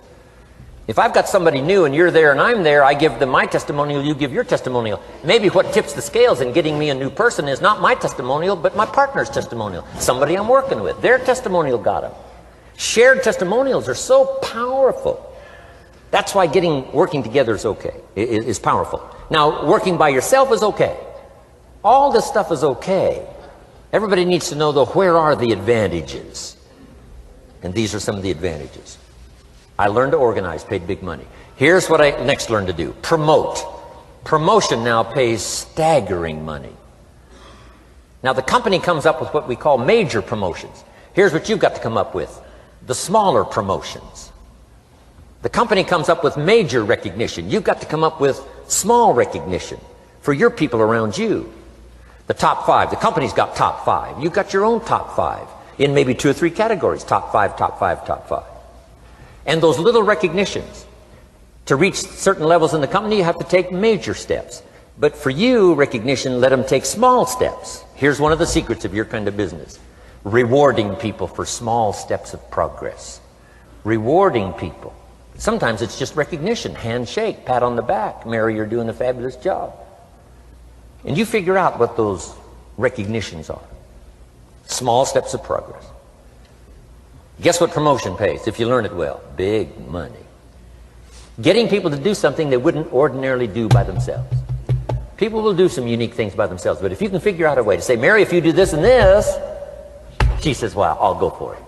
If I've got somebody new and you're there and I'm there, I give them my testimonial, you give your testimonial. Maybe what tips the scales in getting me a new person is not my testimonial, but my partner's testimonial. Somebody I'm working with, their testimonial got them. Shared testimonials are so powerful. That's why working together is okay, is powerful. Now, working by yourself is okay. All this stuff is okay. Everybody needs to know, though, where are the advantages? And these are some of the advantages. I learned to organize, paid big money. Here's what I next learned to do: promote. Promotion now pays staggering money. Now, the company comes up with what we call major promotions. Here's what you've got to come up with: the smaller promotions. The company comes up with major recognition. You've got to come up with small recognition for your people around you. The top 5. The company's got top 5. You've got your own top 5 in maybe 2 or 3 categories: top 5, top 5, top 5. And those little recognitions, to reach certain levels in the company, you have to take major steps. But for you, recognition, let them take small steps. Here's one of the secrets of your kind of business: rewarding people for small steps of progress. Rewarding people. Sometimes it's just recognition, handshake, pat on the back, Mary, you're doing a fabulous job. And you figure out what those recognitions are. Small steps of progress. Guess what promotion pays, if you learn it well? Big money. Getting people to do something they wouldn't ordinarily do by themselves. People will do some unique things by themselves, but if you can figure out a way to say, Mary, if you do this and this, she says, well, I'll go for it.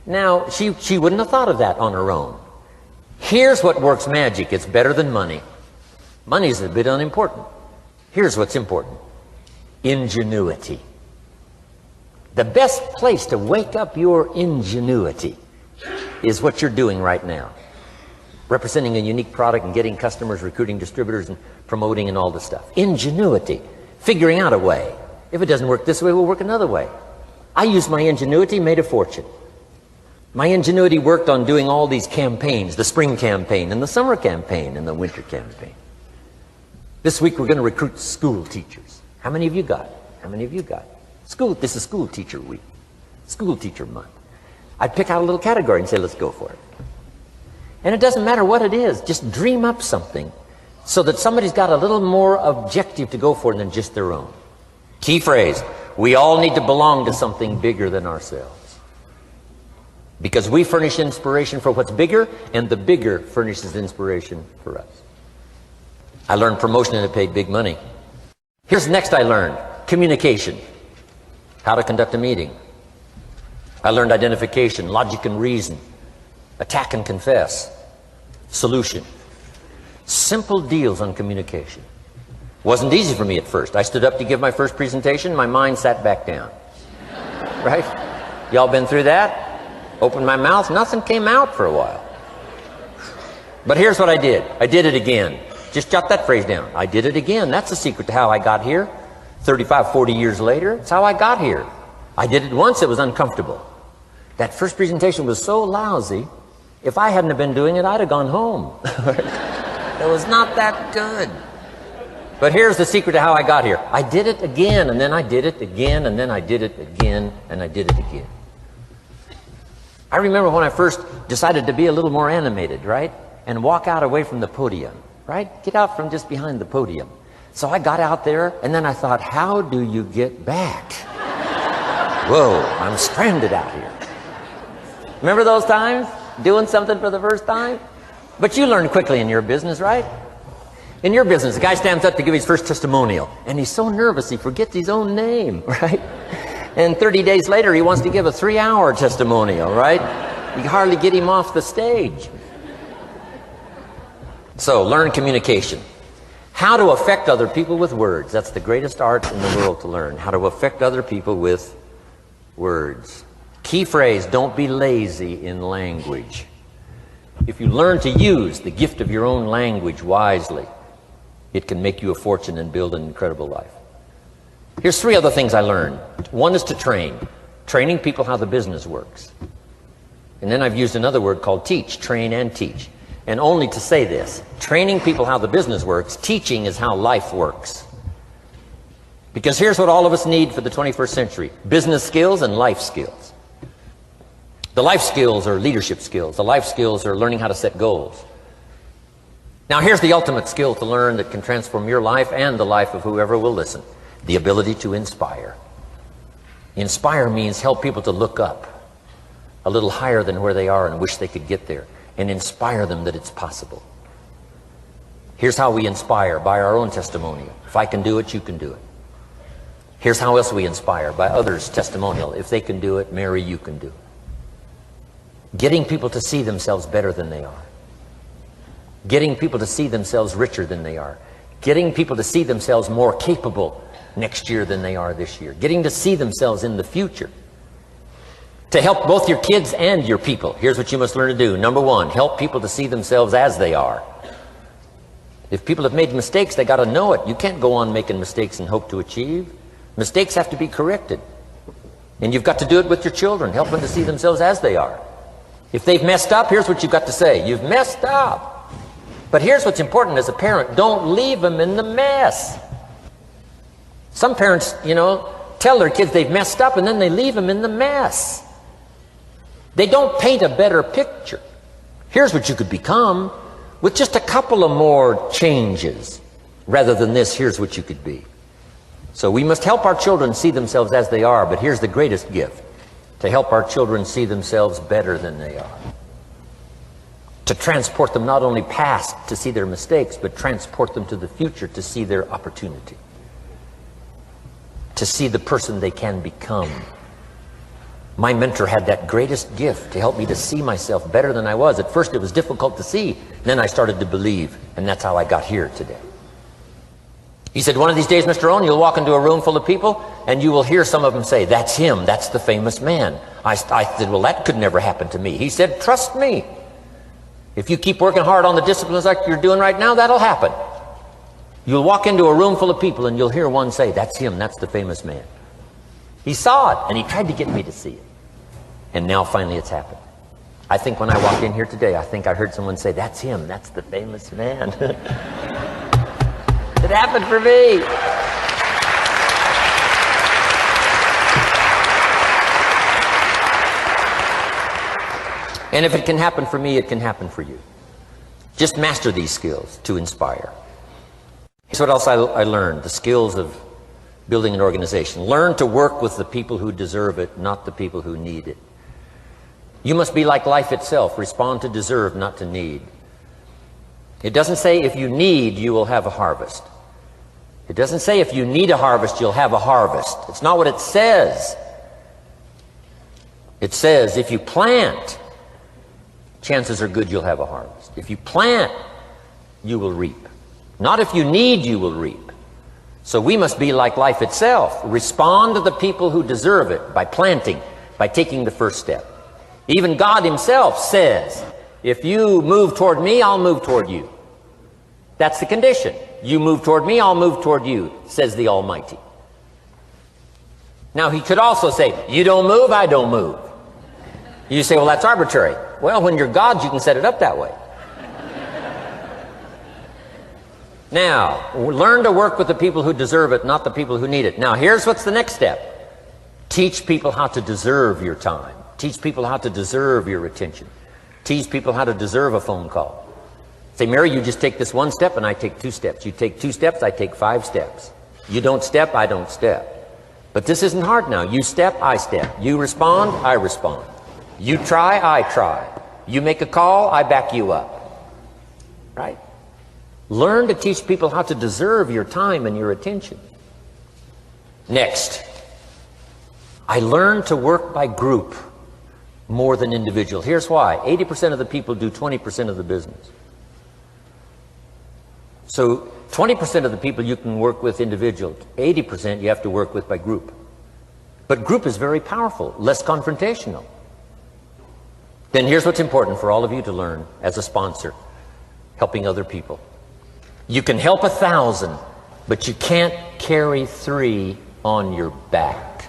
Now, she wouldn't have thought of that on her own. Here's what works magic. It's better than money. Money's a bit unimportant. Here's what's important: ingenuity. The best place to wake up your ingenuity is what you're doing right now. Representing a unique product and getting customers, recruiting distributors, and promoting and all this stuff. Ingenuity. Figuring out a way. If it doesn't work this way, we'll work another way. I used my ingenuity, made a fortune. My ingenuity worked on doing all these campaigns: the spring campaign and the summer campaign and the winter campaign. This week we're going to recruit school teachers. How many of you got? How many of you got? This is school teacher week, school teacher month. I'd pick out a little category and say, let's go for it. And it doesn't matter what it is, just dream up something so that somebody's got a little more objective to go for than just their own. Key phrase: we all need to belong to something bigger than ourselves. Because we furnish inspiration for what's bigger, and the bigger furnishes inspiration for us. I learned promotion and it paid big money. Here's the next I learned: communication. How to conduct a meeting. I learned identification, logic and reason, attack and confess, solution. Simple deals on communication. Wasn't easy for me at first. I stood up to give my first presentation, my mind sat back down. Right? Y'all been through that? Opened my mouth, nothing came out for a while. But here's what I did. I did it again. Just jot that phrase down. I did it again. That's the secret to how I got here. 35, 40 years later, it's how I got here. I did it once, it was uncomfortable. That first presentation was so lousy, if I hadn't have been doing it, I'd have gone home. It was not that good. But here's the secret to how I got here. I did it again, and then I did it again, and then I did it again, and I did it again. I remember when I first decided to be a little more animated, right? And walk out away from the podium, right? Get out from just behind the podium. So I got out there, and then I thought, how do you get back? Whoa, I'm stranded out here. Remember those times? Doing something for the first time? But you learn quickly in your business, right? In your business, the guy stands up to give his first testimonial, and he's so nervous he forgets his own name, right? And 30 days later, he wants to give a 3-hour testimonial, right? You hardly get him off the stage. So, learn communication. How to affect other people with words. That's the greatest art in the world to learn. How to affect other people with words. Key phrase: don't be lazy in language. If you learn to use the gift of your own language wisely, it can make you a fortune and build an incredible life. Here's 3 other things I learned. One is to train. Training people how the business works. And then I've used another word called teach, train and teach. And only to say this, training people how the business works, teaching is how life works. Because here's what all of us need for the 21st century: business skills and life skills. The life skills are leadership skills. The life skills are learning how to set goals. Now here's the ultimate skill to learn that can transform your life and the life of whoever will listen: the ability to inspire. Inspire means help people to look up a little higher than where they are and wish they could get there, and inspire them that it's possible. Here's how we inspire: by our own testimony. If I can do it, you can do it. Here's how else we inspire: by others' testimonial. If they can do it, Mary, you can do it. Getting people to see themselves better than they are. Getting people to see themselves richer than they are. Getting people to see themselves more capable next year than they are this year. Getting to see themselves in the future. To help both your kids and your people, here's what you must learn to do. Number 1, help people to see themselves as they are. If people have made mistakes, they got to know it. You can't go on making mistakes and hope to achieve. Mistakes have to be corrected. And you've got to do it with your children. Help them to see themselves as they are. If they've messed up, here's what you've got to say: you've messed up. But here's what's important as a parent: don't leave them in the mess. Some parents, tell their kids they've messed up and then they leave them in the mess. They don't paint a better picture. Here's what you could become with just a couple of more changes. Rather than this, here's what you could be. So we must help our children see themselves as they are, but here's the greatest gift: to help our children see themselves better than they are. To transport them not only past to see their mistakes, but transport them to the future to see their opportunity. To see the person they can become. My mentor had that greatest gift to help me to see myself better than I was. At first it was difficult to see, then I started to believe, and that's how I got here today. He said, one of these days, Mr. Rohn, you'll walk into a room full of people and you will hear some of them say, "That's him, that's the famous man." I said, well, that could never happen to me. He said, trust me. If you keep working hard on the disciplines like you're doing right now, that'll happen. You'll walk into a room full of people and you'll hear one say, "That's him, that's the famous man." He saw it and he tried to get me to see it. And now finally it's happened. I think when I walked in here today, I think I heard someone say, "That's him, that's the famous man." It happened for me. And if it can happen for me, it can happen for you. Just master these skills to inspire. Here's what else I learned: the skills of building an organization. Learn to work with the people who deserve it, not the people who need it. You must be like life itself. Respond to deserve, not to need. It doesn't say if you need, you will have a harvest. It doesn't say if you need a harvest, you'll have a harvest. It's not what it says. It says if you plant, chances are good you'll have a harvest. If you plant, you will reap. Not if you need, you will reap. So we must be like life itself. Respond to the people who deserve it by planting, by taking the first step. Even God himself says, if you move toward me, I'll move toward you. That's the condition. You move toward me, I'll move toward you, says the Almighty. Now he could also say, you don't move, I don't move. You say, well, that's arbitrary. Well, when you're God, you can set it up that way. Now, learn to work with the people who deserve it, not the people who need it. Now, here's what's the next step. Teach people how to deserve your time. Teach people how to deserve your attention. Teach people how to deserve a phone call. Say, Mary, you just take this one step and I take 2 steps. You take 2 steps, I take 5 steps. You don't step, I don't step. But this isn't hard now. You step, I step. You respond, I respond. You try, I try. You make a call, I back you up. Right? Learn to teach people how to deserve your time and your attention. Next, I learned to work by group more than individual. Here's why. 80% of the people do 20% of the business. So 20% of the people you can work with individual. 80% you have to work with by group. But group is very powerful, less confrontational. Then here's what's important for all of you to learn as a sponsor, helping other people. You can help 1,000, but you can't carry 3 on your back.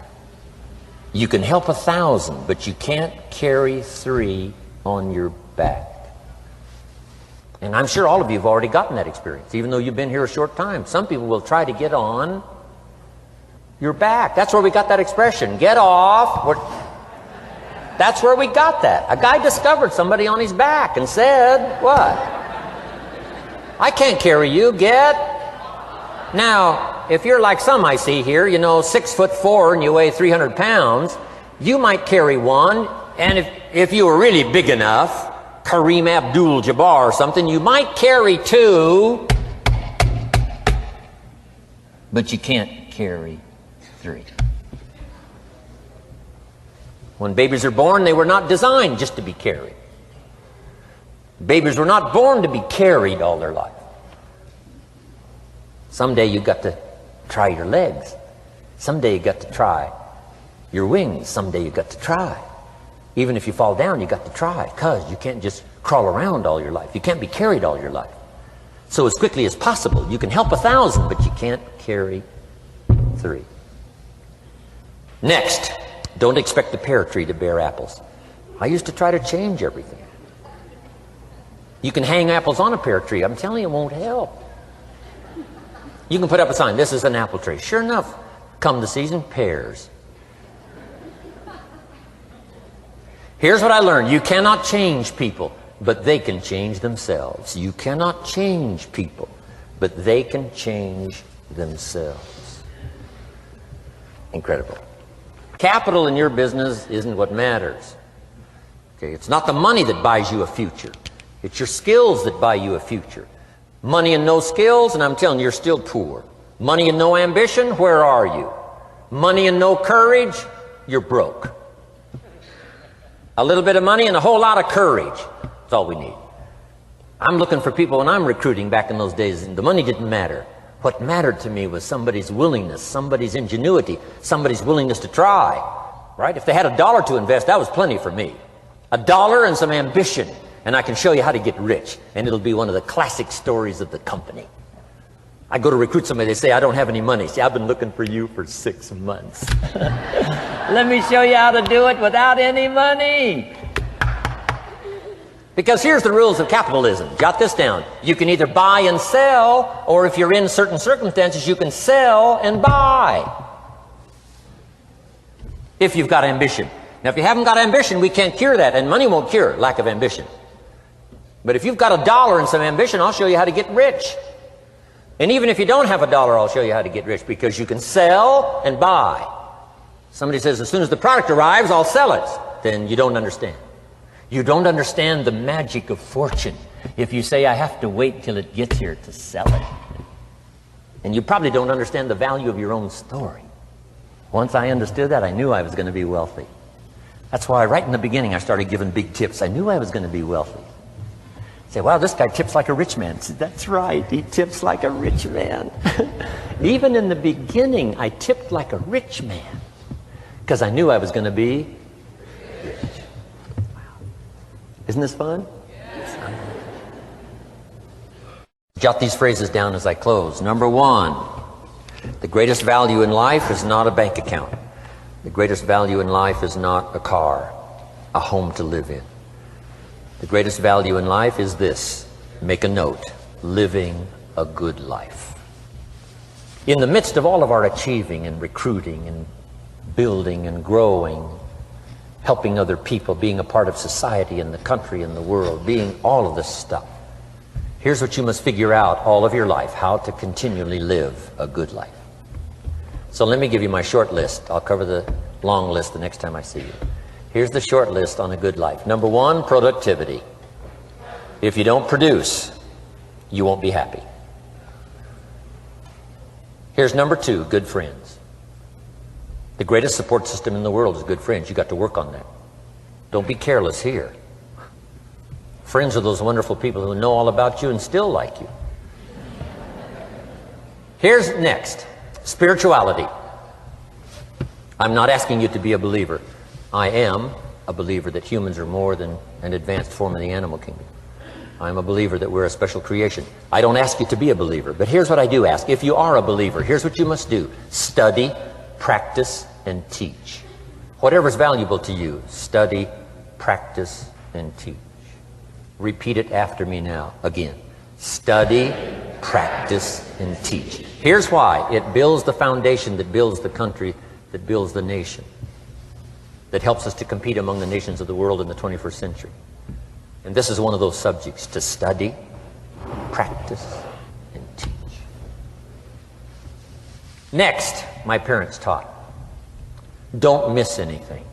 You can help 1,000, but you can't carry 3 on your back. And I'm sure all of you have already gotten that experience, even though you've been here a short time. Some people will try to get on your back. That's where we got that expression, get off. That's where we got that. A guy discovered somebody on his back and said, what? I can't carry you, get. Now, if you're like some I see here, 6'4" and you weigh 300 pounds, you might carry one, and if you were really big enough, Kareem Abdul-Jabbar or something, you might carry 2, but you can't carry 3. When babies are born, they were not designed just to be carried. Babies were not born to be carried all their life. Someday you got to try your legs. Someday you got to try your wings. Someday you got to try. Even if you fall down, you got to try, because you can't just crawl around all your life. You can't be carried all your life. So as quickly as possible, you can help 1,000, but you can't carry 3. Next, don't expect the pear tree to bear apples. I used to try to change everything. You can hang apples on a pear tree. I'm telling you, it won't help. You can put up a sign, this is an apple tree. Sure enough, come the season, pears. Here's what I learned. You cannot change people, but they can change themselves. You cannot change people, but they can change themselves. Incredible. Capital in your business isn't what matters. Okay, it's not the money that buys you a future. It's your skills that buy you a future. Money and no skills, and I'm telling you, you're still poor. Money and no ambition, where are you? Money and no courage, you're broke. A little bit of money and a whole lot of courage. That's all we need. I'm looking for people when I'm recruiting back in those days, and the money didn't matter. What mattered to me was somebody's willingness, somebody's ingenuity, somebody's willingness to try. Right? If they had $1 to invest, that was plenty for me. $1 and some ambition, and I can show you how to get rich. And it'll be one of the classic stories of the company. I go to recruit somebody, they say, I don't have any money. See, I've been looking for you for 6 months. Let me show you how to do it without any money. Because here's the rules of capitalism. Jot this down. You can either buy and sell, or if you're in certain circumstances, you can sell and buy. If you've got ambition. Now, if you haven't got ambition, we can't cure that, and money won't cure lack of ambition. But if you've got $1 and some ambition, I'll show you how to get rich. And even if you don't have $1, I'll show you how to get rich, because you can sell and buy. Somebody says, as soon as the product arrives, I'll sell it. Then you don't understand. You don't understand the magic of fortune if you say, I have to wait till it gets here to sell it. And you probably don't understand the value of your own story. Once I understood that, I knew I was going to be wealthy. That's why right in the beginning I started giving big tips. I knew I was going to be wealthy. Say, wow, this guy tips like a rich man. I said, that's right, he tips like a rich man. Even in the beginning, I tipped like a rich man, because I knew I was going to be rich. Wow. Isn't this fun? Yeah. Jot these phrases down as I close. Number 1, the greatest value in life is not a bank account. The greatest value in life is not a car, a home to live in. The greatest value in life is this. Make a note. Living a good life. In the midst of all of our achieving and recruiting and building and growing, helping other people, being a part of society and the country and the world, being all of this stuff, here's what you must figure out all of your life: how to continually live a good life. So let me give you my short list. I'll cover the long list the next time I see you. Here's the short list on a good life. Number 1, productivity. If you don't produce, you won't be happy. Here's number 2, good friends. The greatest support system in the world is good friends. You got to work on that. Don't be careless here. Friends are those wonderful people who know all about you and still like you. Here's next, spirituality. I'm not asking you to be a believer. I am a a believer that humans are more than an advanced form of the animal kingdom. I'm a believer that we're a special creation. I don't ask you to be a believer, but here's what I do ask. If you are a believer, here's what you must do. Study, practice, and teach. Whatever's valuable to you, study, practice, and teach. Repeat it after me now, again. Study, practice, and teach. Here's why. It builds the foundation that builds the country, that builds the nation, that helps us to compete among the nations of the world in the 21st century. And this is one of those subjects, to study, practice, and teach. Next, my parents taught, don't miss anything.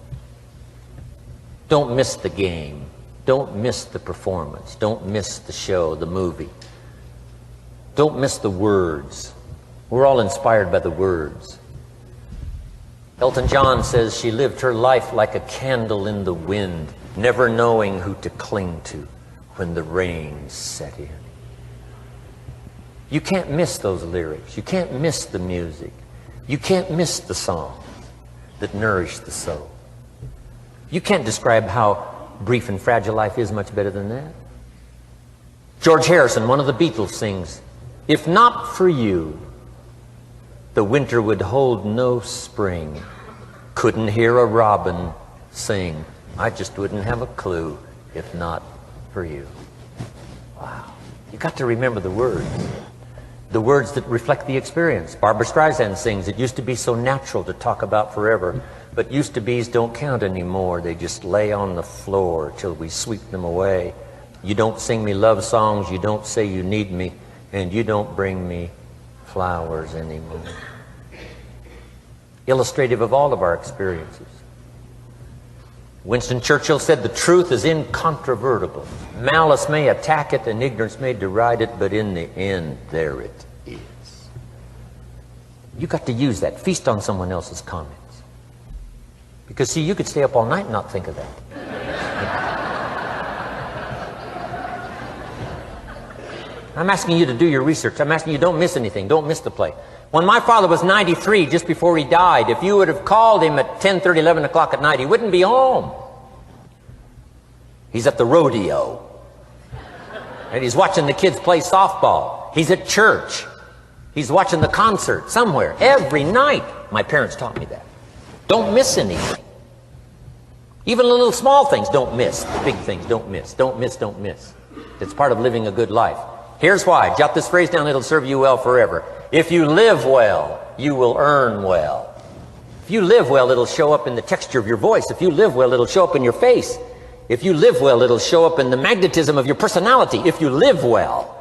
Don't miss the game. Don't miss the performance. Don't miss the show, the movie. Don't miss the words. We're all inspired by the words. Elton John says she lived her life like a candle in the wind, never knowing who to cling to when the rain set in. You can't miss those lyrics. You can't miss the music. You can't miss the songs that nourish the soul. You can't describe how brief and fragile life is much better than that. George Harrison, one of the Beatles, sings, "If not for you, the winter would hold no spring. Couldn't hear a robin sing. I just wouldn't have a clue if not for you." Wow. You got to remember the words. The words that reflect the experience. Barbra Streisand sings, "It used to be so natural to talk about forever, but used to be's don't count anymore. They just lay on the floor till we sweep them away. You don't sing me love songs, you don't say you need me, and you don't bring me flowers anymore." Illustrative of all of our experiences. Winston Churchill said, "The truth is incontrovertible. Malice may attack it and ignorance may deride it, but in the end, there it is." You got to use that. Feast on someone else's comments. Because, see, you could stay up all night and not think of that. I'm asking you to do your research. I'm asking you, don't miss anything. Don't miss the play. When my father was 93, just before he died, if you would have called him at 10:30, 11 o'clock at night, he wouldn't be home. He's at the rodeo. And he's watching the kids play softball. He's at church. He's watching the concert somewhere. Every night. My parents taught me that. Don't miss anything. Even the little small things, don't miss. The big things, don't miss. Don't miss, don't miss. It's part of living a good life. Here's why. Jot this phrase down, it'll serve you well forever. If you live well, you will earn well. If you live well, it'll show up in the texture of your voice. If you live well, it'll show up in your face. If you live well, it'll show up in the magnetism of your personality. If you live well.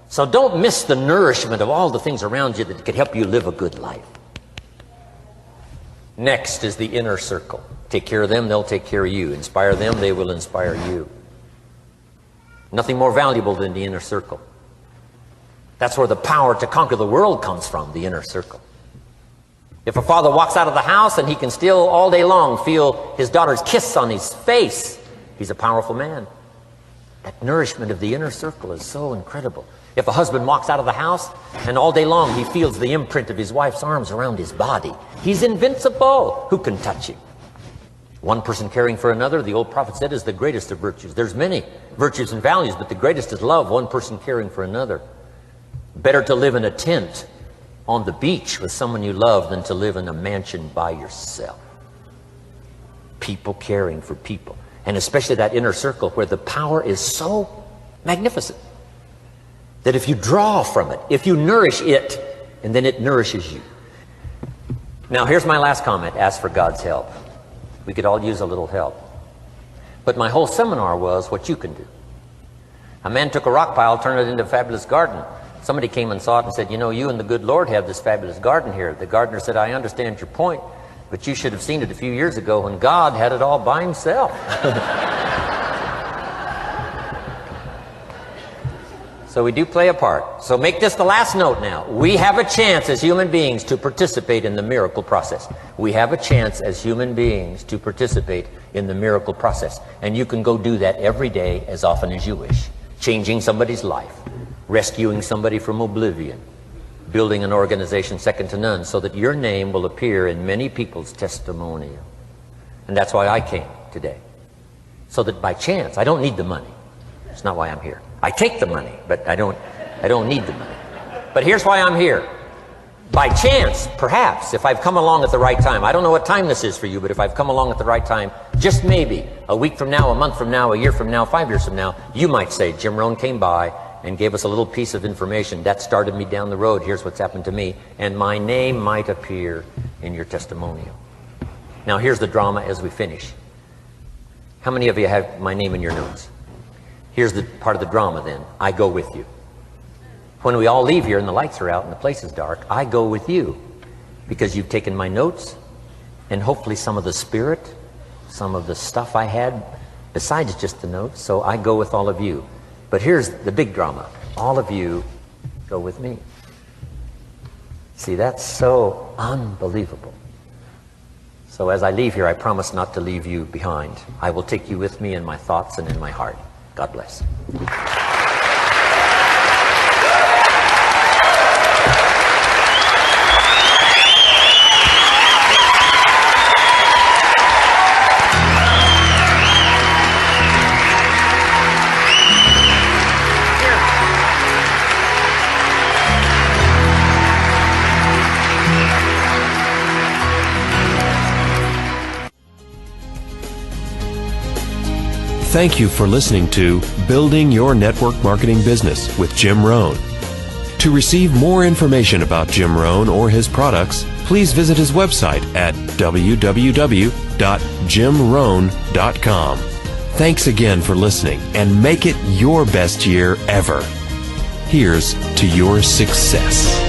So don't miss the nourishment of all the things around you that could help you live a good life. Next is the inner circle. Take care of them, they'll take care of you. Inspire them, they will inspire you. Nothing more valuable than the inner circle. That's where the power to conquer the world comes from, the inner circle. If a father walks out of the house and he can still all day long feel his daughter's kiss on his face, he's a powerful man. That nourishment of the inner circle is so incredible. If a husband walks out of the house and all day long he feels the imprint of his wife's arms around his body, he's invincible. Who can touch him? One person caring for another, the old prophet said, is the greatest of virtues. There's many virtues and values, but the greatest is love, one person caring for another. Better to live in a tent on the beach with someone you love than to live in a mansion by yourself. People caring for people. And especially that inner circle where the power is so magnificent that if you draw from it, if you nourish it, and then it nourishes you. Now here's my last comment. Ask for God's help. We could all use a little help. But my whole seminar was what you can do. A man took a rock pile, turned it into a fabulous garden. Somebody came and saw it and said, "You know, you and the good Lord have this fabulous garden here." The gardener said, "I understand your point, but you should have seen it a few years ago when God had it all by himself." So we do play a part. So make this the last note now. We have a chance as human beings to participate in the miracle process. We have a chance as human beings to participate in the miracle process. And you can go do that every day as often as you wish. Changing somebody's life. Rescuing somebody from oblivion. Building an organization second to none so that your name will appear in many people's testimonial. And that's why I came today. so that by chance, I don't need the money. It's not why I'm here. I take the money, but I don't need the money. But here's why I'm here. By chance, perhaps, if I've come along at the right time, I don't know what time this is for you, but if I've come along at the right time, just maybe, a week from now, a month from now, a year from now, 5 years from now, you might say, Jim Rohn came by and gave us a little piece of information that started me down the road. Here's what's happened to me. And my name might appear in your testimonial. Now here's the drama as we finish. How many of you have my name in your notes? Here's the part of the drama then. I go with you. When we all leave here and the lights are out and the place is dark, I go with you because you've taken my notes and hopefully some of the spirit, some of the stuff I had besides just the notes. So I go with all of you. But here's the big drama. All of you go with me. See, that's so unbelievable. So as I leave here, I promise not to leave you behind. I will take you with me in my thoughts and in my heart. God bless. Thank you for listening to Building Your Network Marketing Business with Jim Rohn. To receive more information about Jim Rohn or his products, please visit his website at www.jimrohn.com. Thanks again for listening, and make it your best year ever. Here's to your success.